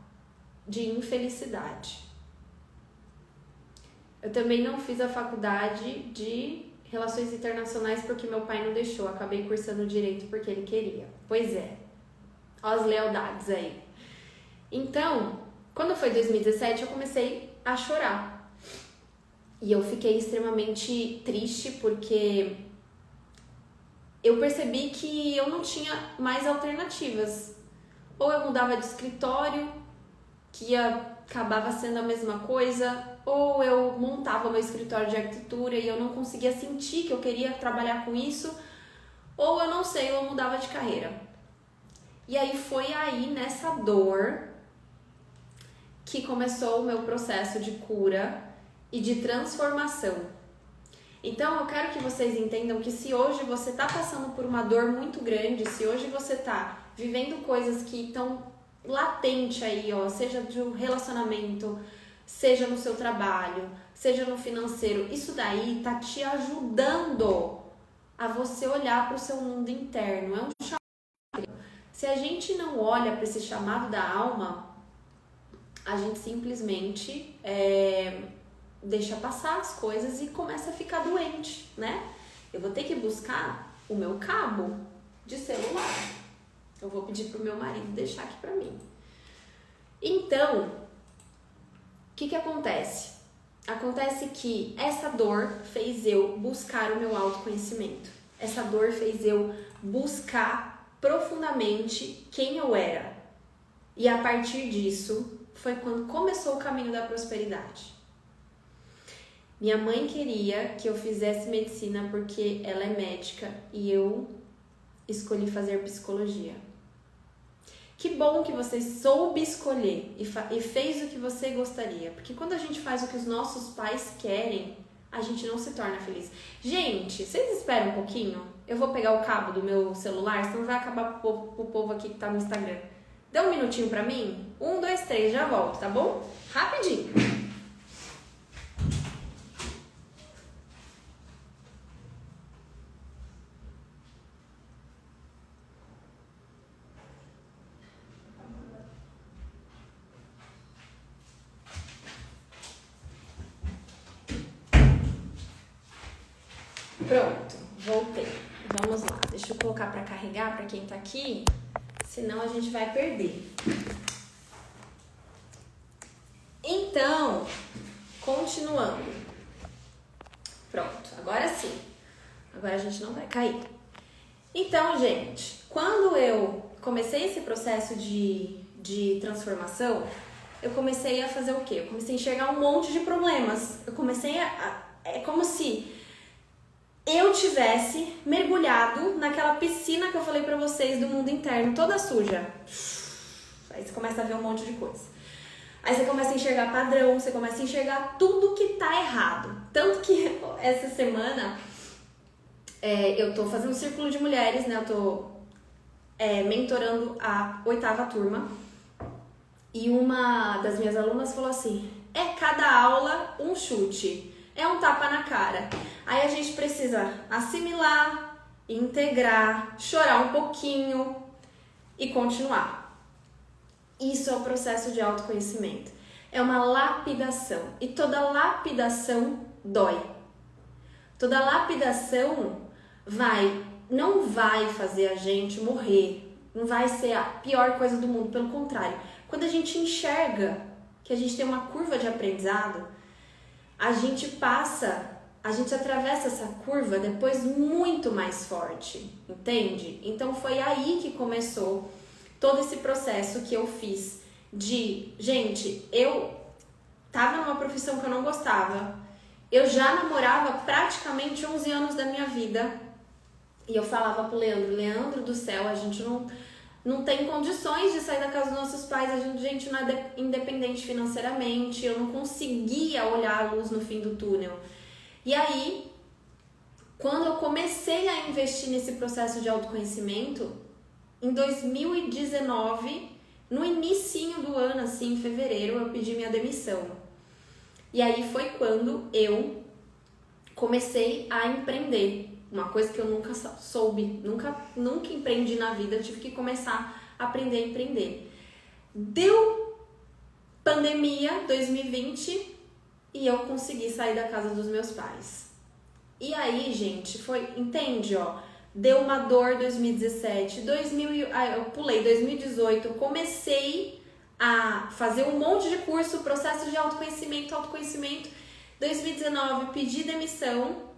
de infelicidade. Eu também não fiz a faculdade de Relações Internacionais porque meu pai não deixou. Acabei cursando Direito porque ele queria. Pois é. Olha as lealdades aí. Então, quando foi 2017, eu comecei a chorar. E eu fiquei extremamente triste porque eu percebi que eu não tinha mais alternativas. Ou eu mudava de escritório, que acabava sendo a mesma coisa, ou eu montava meu escritório de arquitetura e eu não conseguia sentir que eu queria trabalhar com isso, ou eu não sei, eu mudava de carreira. E aí foi aí nessa dor que começou o meu processo de cura e de transformação. Então eu quero que vocês entendam que se hoje você está passando por uma dor muito grande, se hoje você está vivendo coisas que estão latentes aí, seja de um relacionamento, seja no seu trabalho, seja no financeiro, isso daí tá te ajudando a você olhar para o seu mundo interno. É um chamado. Se a gente não olha para esse chamado da alma, a gente simplesmente deixa passar as coisas e começa a ficar doente, né? Eu vou ter que buscar o meu cabo de celular. Eu vou pedir pro meu marido deixar aqui pra mim. Então, o que acontece? Acontece que essa dor fez eu buscar o meu autoconhecimento. Essa dor fez eu buscar profundamente quem eu era. E a partir disso, foi quando começou o caminho da prosperidade. Minha mãe queria que eu fizesse medicina porque ela é médica e eu escolhi fazer psicologia. Que bom que você soube escolher e fez o que você gostaria. Porque quando a gente faz o que os nossos pais querem, a gente não se torna feliz. Gente, vocês esperam um pouquinho? Eu vou pegar o cabo do meu celular, senão vai acabar pro povo aqui que tá no Instagram. Dá um minutinho pra mim? 1, 2, 3, já volto, tá bom? Rapidinho. Pronto, voltei. Vamos lá, deixa eu colocar para carregar para quem tá aqui, senão a gente vai perder. Então, continuando. Pronto, agora sim. Agora a gente não vai cair. Então, gente, quando eu comecei esse processo de transformação, eu comecei a fazer o quê? Eu comecei a enxergar um monte de problemas. Eu comecei é como se eu tivesse mergulhado naquela piscina que eu falei pra vocês do mundo interno, toda suja. Aí você começa a ver um monte de coisa. Aí você começa a enxergar padrão, você começa a enxergar tudo que tá errado. Tanto que essa semana eu tô fazendo um círculo de mulheres, né? Eu tô mentorando a 8ª turma. E uma das minhas alunas falou assim, cada aula um chute. É um tapa na cara. Aí a gente precisa assimilar, integrar, chorar um pouquinho e continuar. Isso é o processo de autoconhecimento. É uma lapidação. E toda lapidação dói. Toda lapidação vai não vai fazer a gente morrer, não vai ser a pior coisa do mundo, pelo contrário. Quando a gente enxerga que a gente tem uma curva de aprendizado, a gente atravessa essa curva depois muito mais forte, entende? Então foi aí que começou todo esse processo que eu fiz de, gente, eu tava numa profissão que eu não gostava, eu já namorava praticamente 11 anos da minha vida e eu falava pro Leandro do céu, a gente não tem condições de sair da casa dos nossos pais, a gente não é independente financeiramente, eu não conseguia olhar a luz no fim do túnel. E aí, quando eu comecei a investir nesse processo de autoconhecimento, em 2019, no inicinho do ano, assim, em fevereiro, eu pedi minha demissão. E aí foi quando eu comecei a empreender. Uma coisa que eu nunca soube, nunca empreendi na vida, eu tive que começar a aprender a empreender. Deu pandemia 2020 e eu consegui sair da casa dos meus pais. E aí, gente, entende, ó, deu uma dor 2017, eu pulei 2018, comecei a fazer um monte de curso, processo de autoconhecimento, 2019 pedi demissão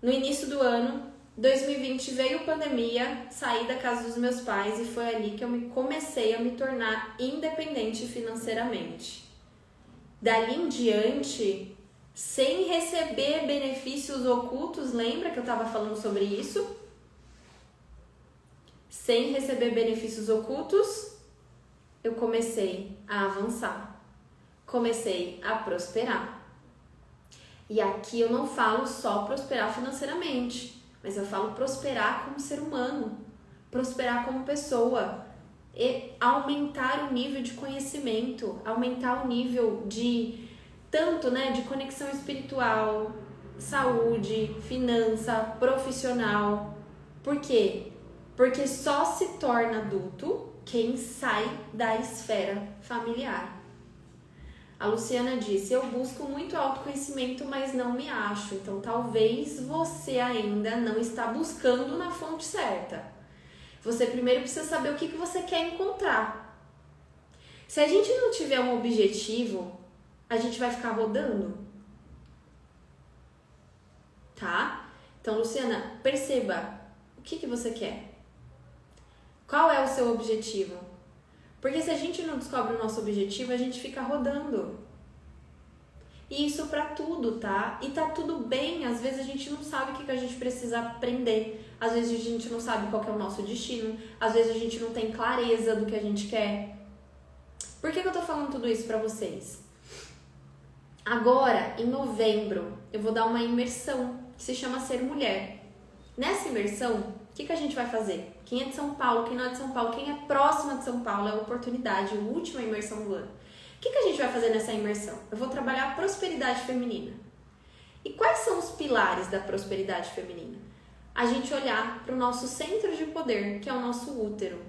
no início do ano, 2020 veio pandemia, saí da casa dos meus pais e foi ali que eu comecei a me tornar independente financeiramente. Dali em diante, sem receber benefícios ocultos, lembra que eu estava falando sobre isso? Sem receber benefícios ocultos, eu comecei a avançar, comecei a prosperar. E aqui eu não falo só prosperar financeiramente, mas eu falo prosperar como ser humano, prosperar como pessoa, e aumentar o nível de conhecimento, aumentar o nível de tanto, né, de conexão espiritual, saúde, finança, profissional. Por quê? Porque só se torna adulto quem sai da esfera familiar. A Luciana disse, eu busco muito autoconhecimento, mas não me acho. Então, talvez você ainda não está buscando na fonte certa. Você primeiro precisa saber o que você quer encontrar. Se a gente não tiver um objetivo, a gente vai ficar rodando. Tá? Então, Luciana, perceba o que você quer. Qual é o seu objetivo? Porque se a gente não descobre o nosso objetivo, a gente fica rodando. E isso pra tudo, tá? E tá tudo bem, às vezes a gente não sabe o que a gente precisa aprender. Às vezes a gente não sabe qual que é o nosso destino. Às vezes a gente não tem clareza do que a gente quer. Por que eu tô falando tudo isso pra vocês? Agora, em novembro, eu vou dar uma imersão que se chama Ser Mulher. Nessa imersão, o que a gente vai fazer? Quem é de São Paulo, quem não é de São Paulo, quem é próxima de São Paulo, é a oportunidade, a última imersão do ano. O que a gente vai fazer nessa imersão? Eu vou trabalhar a prosperidade feminina. E quais são os pilares da prosperidade feminina? A gente olhar para o nosso centro de poder, que é o nosso útero.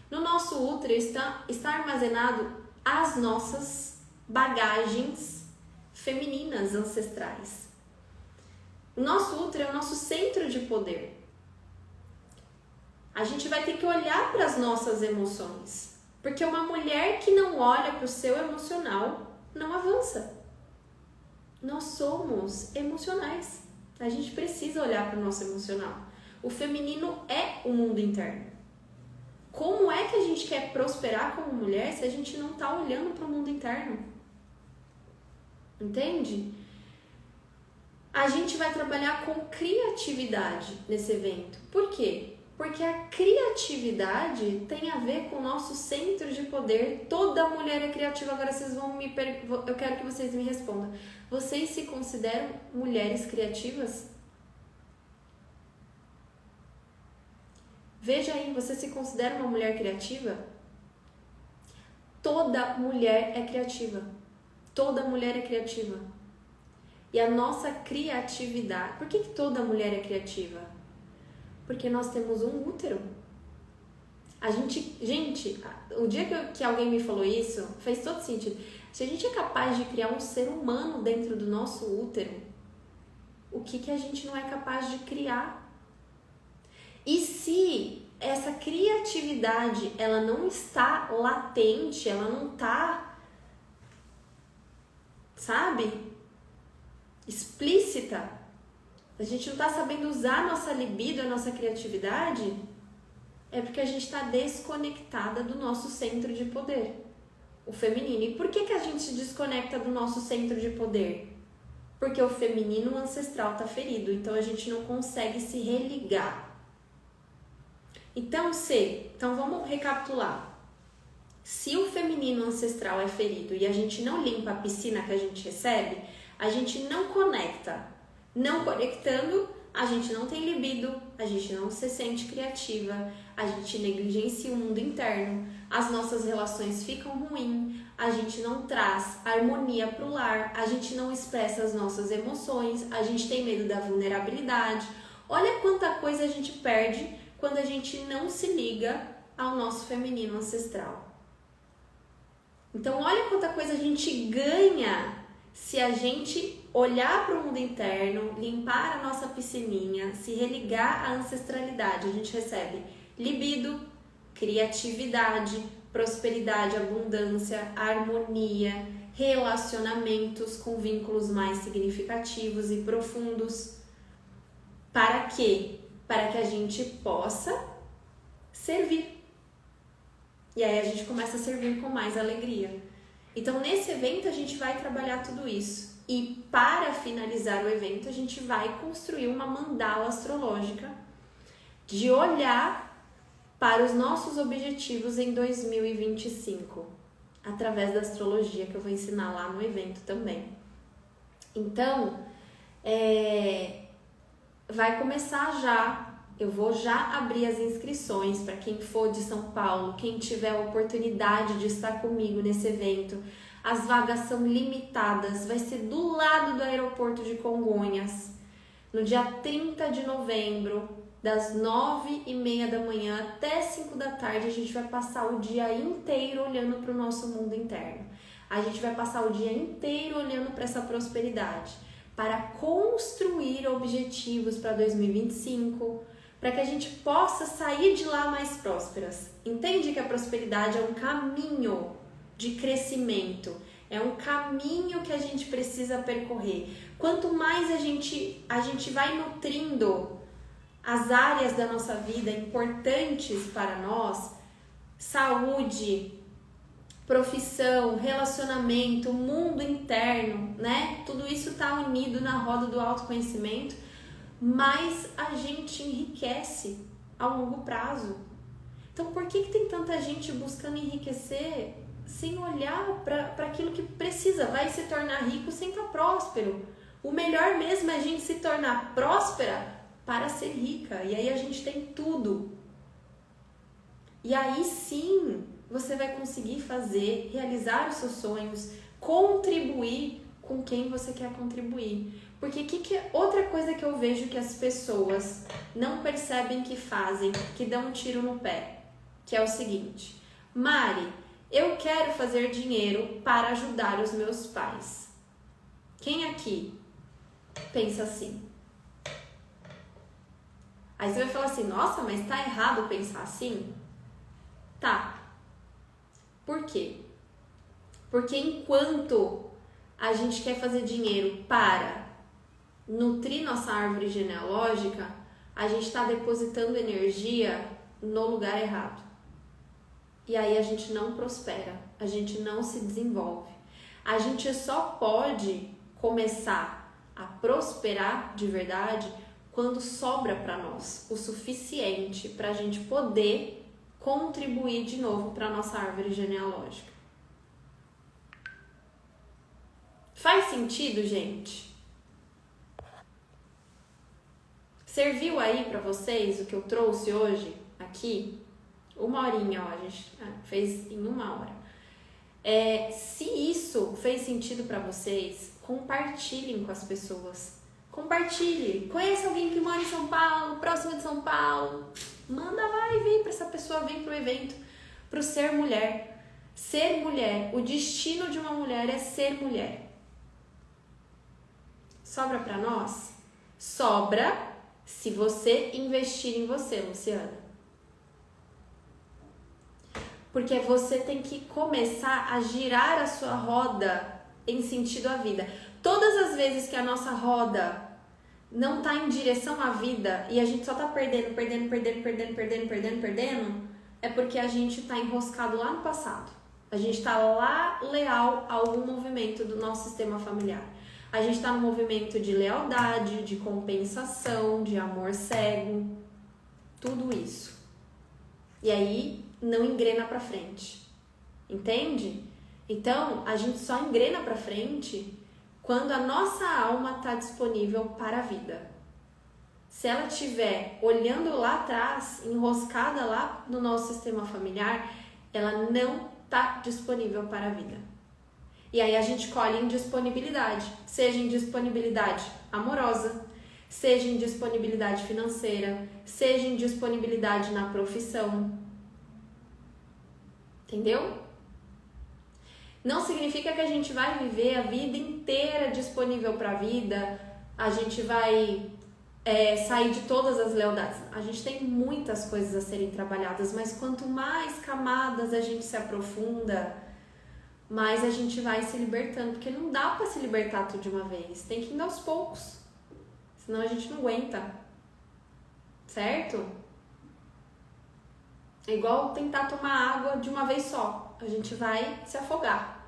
No nosso útero está armazenado as nossas bagagens femininas ancestrais. O nosso útero é o nosso centro de poder. A gente vai ter que olhar para as nossas emoções. Porque uma mulher que não olha para o seu emocional não avança. Nós somos emocionais. A gente precisa olhar para o nosso emocional. O feminino é o mundo interno. Como é que a gente quer prosperar como mulher se a gente não está olhando para o mundo interno? Entende? A gente vai trabalhar com criatividade nesse evento. Por quê? Porque a criatividade tem a ver com o nosso centro de poder. Toda mulher é criativa. Agora eu quero que vocês me respondam. Vocês se consideram mulheres criativas? Veja aí, você se considera uma mulher criativa? Toda mulher é criativa. Toda mulher é criativa. E a nossa criatividade... Por que toda mulher é criativa? Porque nós temos um útero. Gente, o dia que alguém me falou isso, fez todo sentido. Se a gente é capaz de criar um ser humano dentro do nosso útero, o que a gente não é capaz de criar? E se essa criatividade, ela não está latente, ela não está, sabe, explícita, a gente não está sabendo usar a nossa libido, a nossa criatividade, é porque a gente está desconectada do nosso centro de poder, o feminino. E por que a gente se desconecta do nosso centro de poder? Porque o feminino ancestral está ferido, então a gente não consegue se religar. Então vamos recapitular. Se o feminino ancestral é ferido e a gente não limpa a piscina que a gente recebe, a gente não conecta. Não conectando, a gente não tem libido, a gente não se sente criativa, a gente negligencia o mundo interno, as nossas relações ficam ruins, a gente não traz harmonia para o lar, a gente não expressa as nossas emoções, a gente tem medo da vulnerabilidade. Olha quanta coisa a gente perde quando a gente não se liga ao nosso feminino ancestral. Então, olha quanta coisa a gente ganha se a gente olhar para o mundo interno, limpar a nossa piscininha, se religar à ancestralidade. A gente recebe libido, criatividade, prosperidade, abundância, harmonia, relacionamentos com vínculos mais significativos e profundos. Para quê? Para que a gente possa servir. E aí a gente começa a servir com mais alegria. Então, nesse evento, a gente vai trabalhar tudo isso. E para finalizar o evento, a gente vai construir uma mandala astrológica de olhar para os nossos objetivos em 2025, através da astrologia, que eu vou ensinar lá no evento também. Então, vai começar já. Eu vou já abrir as inscrições para quem for de São Paulo, quem tiver a oportunidade de estar comigo nesse evento. As vagas são limitadas, vai ser do lado do aeroporto de Congonhas, no dia 30 de novembro, das 9h30 da manhã até 5 da tarde. A gente vai passar o dia inteiro olhando para o nosso mundo interno. A gente vai passar o dia inteiro olhando para essa prosperidade, para construir objetivos para 2025, para que a gente possa sair de lá mais prósperas. Entende que a prosperidade é um caminho de crescimento, é um caminho que a gente precisa percorrer. Quanto mais a gente vai nutrindo as áreas da nossa vida importantes para nós, saúde, profissão, relacionamento, mundo interno, né? Tudo isso está unido na roda do autoconhecimento, mas a gente enriquece a longo prazo. Então, por que tem tanta gente buscando enriquecer sem olhar para aquilo que precisa? Vai se tornar rico sem estar próspero. O melhor mesmo é a gente se tornar próspera para ser rica. E aí a gente tem tudo. E aí sim, você vai conseguir fazer, realizar os seus sonhos, contribuir com quem você quer contribuir. Porque outra coisa que eu vejo que as pessoas não percebem que fazem, que dão um tiro no pé, que é o seguinte: Mari, eu quero fazer dinheiro para ajudar os meus pais. Quem aqui pensa assim? Aí você vai falar assim: nossa, mas tá errado pensar assim? Tá. Por quê? Porque enquanto a gente quer fazer dinheiro para nutrir nossa árvore genealógica, a gente está depositando energia no lugar errado. E aí a gente não prospera, a gente não se desenvolve. A gente só pode começar a prosperar de verdade quando sobra para nós o suficiente para a gente poder contribuir de novo para a nossa árvore genealógica. Faz sentido, gente? Serviu aí para vocês o que eu trouxe hoje aqui? 1 horinha, ó, a gente fez em 1 hora. Se isso fez sentido para vocês, compartilhem com as pessoas. Compartilhe. Conhece alguém que mora em São Paulo, próximo de São Paulo? Manda lá e vem para essa pessoa vir para o evento, para o Ser Mulher. Ser mulher, o destino de uma mulher é ser mulher. Sobra para nós? Sobra se você investir em você, Luciana. Porque você tem que começar a girar a sua roda em sentido à vida. Todas as vezes que a nossa roda não tá em direção à vida e a gente só tá perdendo, é porque a gente tá enroscado lá no passado. A gente tá lá leal a algum movimento do nosso sistema familiar. A gente tá no movimento de lealdade, de compensação, de amor cego, tudo isso. E aí não engrena pra frente. Entende? Então, a gente só engrena pra frente quando a nossa alma está disponível para a vida. Se ela estiver olhando lá atrás, enroscada lá no nosso sistema familiar, ela não está disponível para a vida. E aí a gente colhe indisponibilidade, seja indisponibilidade amorosa, seja indisponibilidade financeira, seja indisponibilidade na profissão. Entendeu? Não significa que a gente vai viver a vida inteira disponível para a vida, a gente vai sair de todas as lealdades. A gente tem muitas coisas a serem trabalhadas, mas quanto mais camadas a gente se aprofunda, mais a gente vai se libertando, porque não dá para se libertar tudo de uma vez, tem que ir aos poucos, senão a gente não aguenta, certo? É igual tentar tomar água de uma vez só, a gente vai se afogar.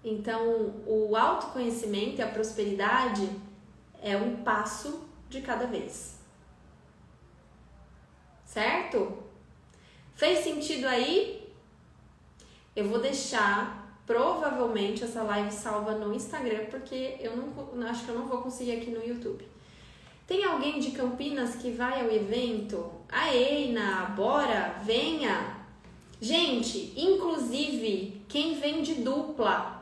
Então, o autoconhecimento e a prosperidade é um passo de cada vez. Certo? Fez sentido aí? Eu vou deixar provavelmente essa live salva no Instagram, porque acho que eu não vou conseguir aqui no YouTube. Tem alguém de Campinas que vai ao evento? Eina, bora, venha! Gente, inclusive, quem vem de dupla,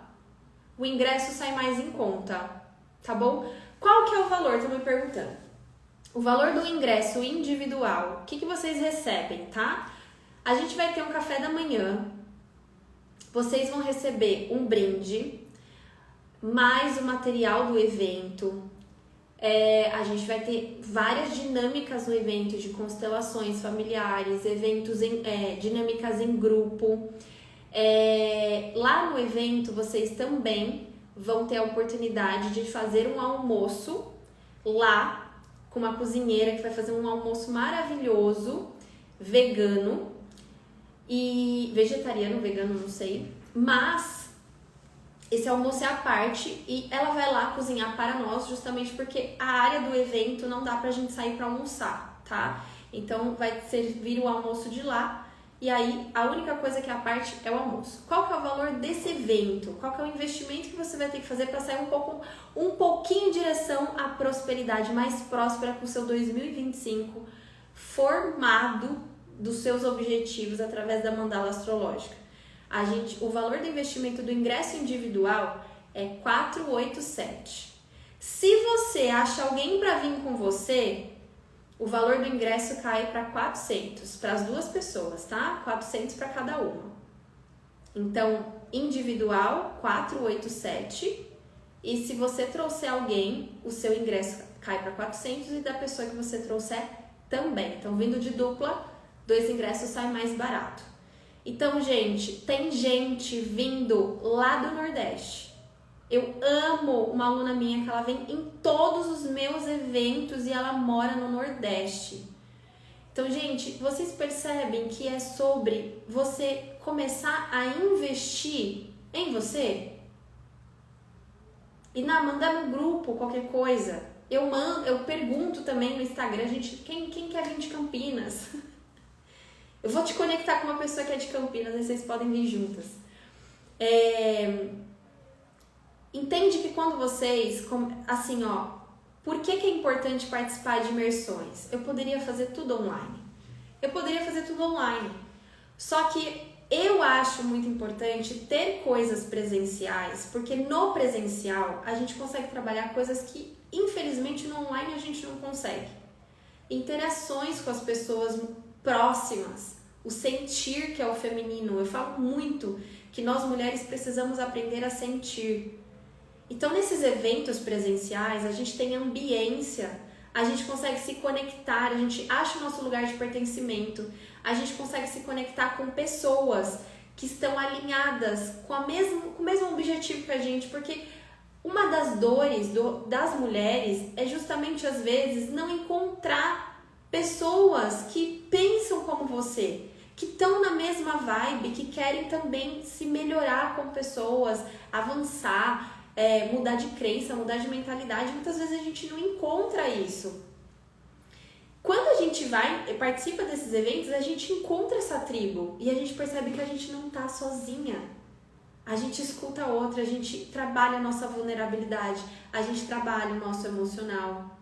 o ingresso sai mais em conta, tá bom? Qual que é o valor? Estão me perguntando. O valor do ingresso individual, o que vocês recebem, tá? A gente vai ter um café da manhã, vocês vão receber um brinde, mais o material do evento. A gente vai ter várias dinâmicas no evento de constelações familiares, eventos dinâmicas em grupo. Lá no evento vocês também vão ter a oportunidade de fazer um almoço lá com uma cozinheira que vai fazer um almoço maravilhoso, vegano e vegetariano, vegano não sei, mas esse almoço é à parte e ela vai lá cozinhar para nós, justamente porque a área do evento não dá pra gente sair para almoçar, tá? Então vai servir o almoço de lá e aí a única coisa que é à parte é o almoço. Qual que é o valor desse evento? Qual que é o investimento que você vai ter que fazer para sair um pouquinho em direção à prosperidade mais próspera com o seu 2025 formado dos seus objetivos através da mandala astrológica? O valor do investimento do ingresso individual é 487. Se você acha alguém para vir com você, o valor do ingresso cai para 400, para as duas pessoas, tá? 400 para cada uma. Então, individual, 487. E se você trouxer alguém, o seu ingresso cai para 400 e da pessoa que você trouxer também. Então, vindo de dupla, 2 ingressos sai mais barato. Então, gente, tem gente vindo lá do Nordeste. Eu amo uma aluna minha que ela vem em todos os meus eventos e ela mora no Nordeste. Então, gente, vocês percebem que é sobre você começar a investir em você? E mandar no grupo qualquer coisa. Eu pergunto também no Instagram, gente, quem quer vir de Campinas? Eu vou te conectar com uma pessoa que é de Campinas, aí vocês podem vir juntas. Entende que quando vocês, assim, por que é importante participar de imersões? Eu poderia fazer tudo online. Só que eu acho muito importante ter coisas presenciais, porque no presencial a gente consegue trabalhar coisas que, infelizmente, no online a gente não consegue. Interações com as pessoas próximas, o sentir, que é o feminino. Eu falo muito que nós mulheres precisamos aprender a sentir. Então, nesses eventos presenciais, a gente tem ambiência, a gente consegue se conectar, a gente acha o nosso lugar de pertencimento, a gente consegue se conectar com pessoas que estão alinhadas com o mesmo objetivo que a gente, porque uma das dores das mulheres é justamente, às vezes, não encontrar pessoas que pensam como você, que estão na mesma vibe, que querem também se melhorar como pessoas, avançar, mudar de crença, mudar de mentalidade. Muitas vezes a gente não encontra isso. Quando a gente participa desses eventos, a gente encontra essa tribo e a gente percebe que a gente não tá sozinha. A gente escuta a outra, a gente trabalha a nossa vulnerabilidade, a gente trabalha o nosso emocional,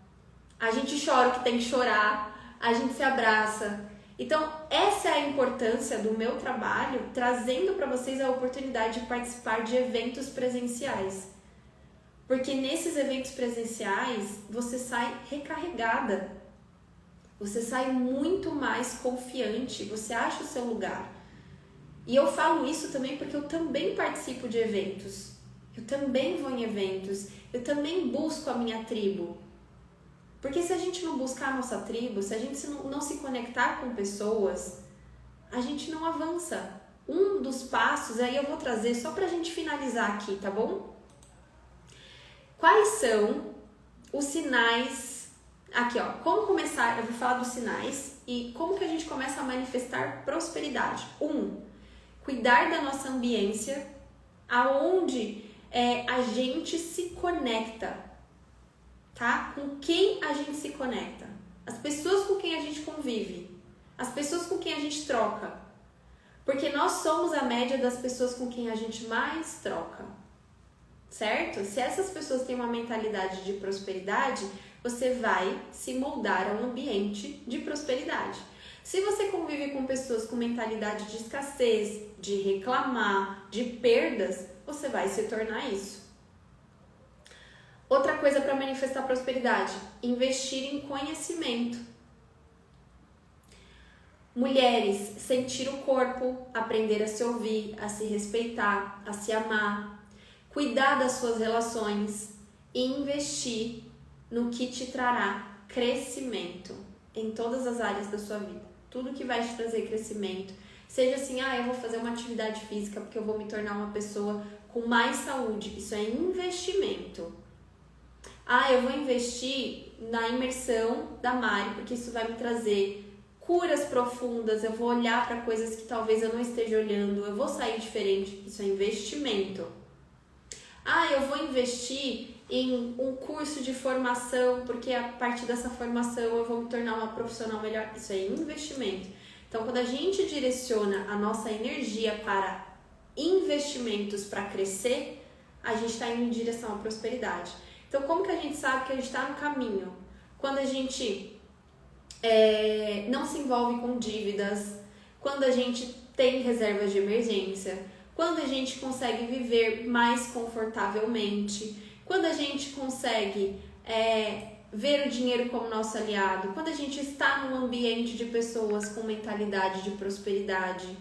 a gente chora o que tem que chorar, a gente se abraça. Então, essa é a importância do meu trabalho, trazendo para vocês a oportunidade de participar de eventos presenciais. Porque nesses eventos presenciais, você sai recarregada, você sai muito mais confiante, você acha o seu lugar. E eu falo isso também porque eu também participo de eventos, eu também vou em eventos, eu também busco a minha tribo. Porque se a gente não buscar a nossa tribo, se a gente não se conectar com pessoas, a gente não avança. Um dos passos, aí eu vou trazer só pra gente finalizar aqui, tá bom? Quais são os sinais? Aqui, ó, como começar? Eu vou falar dos sinais e como que a gente começa a manifestar prosperidade. Cuidar da nossa ambiência, aonde a gente se conecta, tá? Com quem a gente se conecta, as pessoas com quem a gente convive, as pessoas com quem a gente troca, porque nós somos a média das pessoas com quem a gente mais troca, certo? Se essas pessoas têm uma mentalidade de prosperidade, você vai se moldar a um ambiente de prosperidade. Se você convive com pessoas com mentalidade de escassez, de reclamar, de perdas, você vai se tornar isso. Outra coisa para manifestar prosperidade, investir em conhecimento. Mulheres, sentir o corpo, aprender a se ouvir, a se respeitar, a se amar, cuidar das suas relações e investir no que te trará crescimento em todas as áreas da sua vida. Tudo que vai te trazer crescimento. Seja assim, eu vou fazer uma atividade física porque eu vou me tornar uma pessoa com mais saúde. Isso é investimento. Eu vou investir na imersão da Mari, porque isso vai me trazer curas profundas, eu vou olhar para coisas que talvez eu não esteja olhando, eu vou sair diferente. Isso é investimento. Eu vou investir em um curso de formação, porque a partir dessa formação eu vou me tornar uma profissional melhor. Isso é investimento. Então, quando a gente direciona a nossa energia para investimentos para crescer, a gente está indo em direção à prosperidade. Então, como que a gente sabe que a gente está no caminho? Quando a gente não se envolve com dívidas, quando a gente tem reservas de emergência, quando a gente consegue viver mais confortavelmente, quando a gente consegue ver o dinheiro como nosso aliado, quando a gente está num ambiente de pessoas com mentalidade de prosperidade,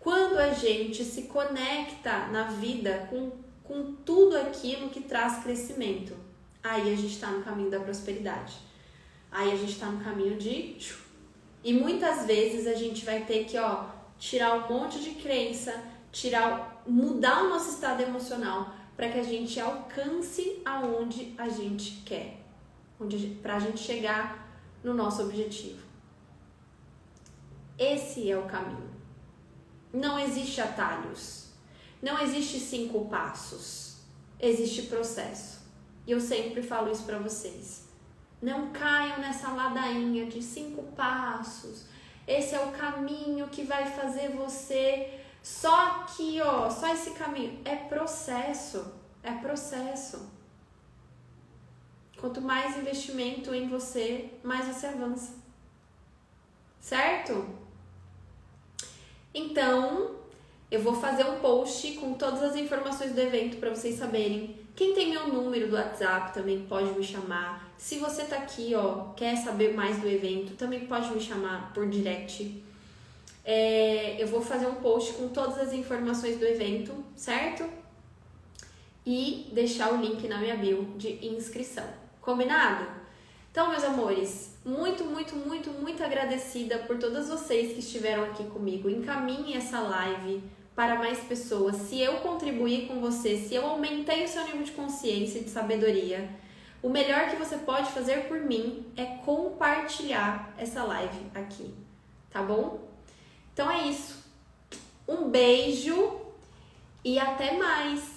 quando a gente se conecta na vida com tudo aquilo que traz crescimento, aí a gente está no caminho da prosperidade. Aí a gente está no caminho de... E muitas vezes a gente vai ter que tirar um monte de crença, mudar o nosso estado emocional para que a gente alcance aonde a gente quer, para a gente chegar no nosso objetivo. Esse é o caminho. Não existe atalhos, não existe 5 passos, existe processo. E eu sempre falo isso para vocês. Não caiam nessa ladainha de 5 passos. Esse é o caminho que vai fazer você... Só aqui, só esse caminho. É processo. Quanto mais investimento em você, mais você avança. Certo? Então, eu vou fazer um post com todas as informações do evento para vocês saberem. Quem tem meu número do WhatsApp também pode me chamar. Se você tá aqui, quer saber mais do evento, também pode me chamar por direct. Eu vou fazer um post com todas as informações do evento, certo? E deixar o link na minha bio de inscrição. Combinado? Então, meus amores, muito agradecida por todas vocês que estiveram aqui comigo. Encaminhem essa live para mais pessoas. Se eu contribuir com você, se eu aumentei o seu nível de consciência e de sabedoria, o melhor que você pode fazer por mim é compartilhar essa live aqui, tá bom? Então é isso. Um beijo e até mais!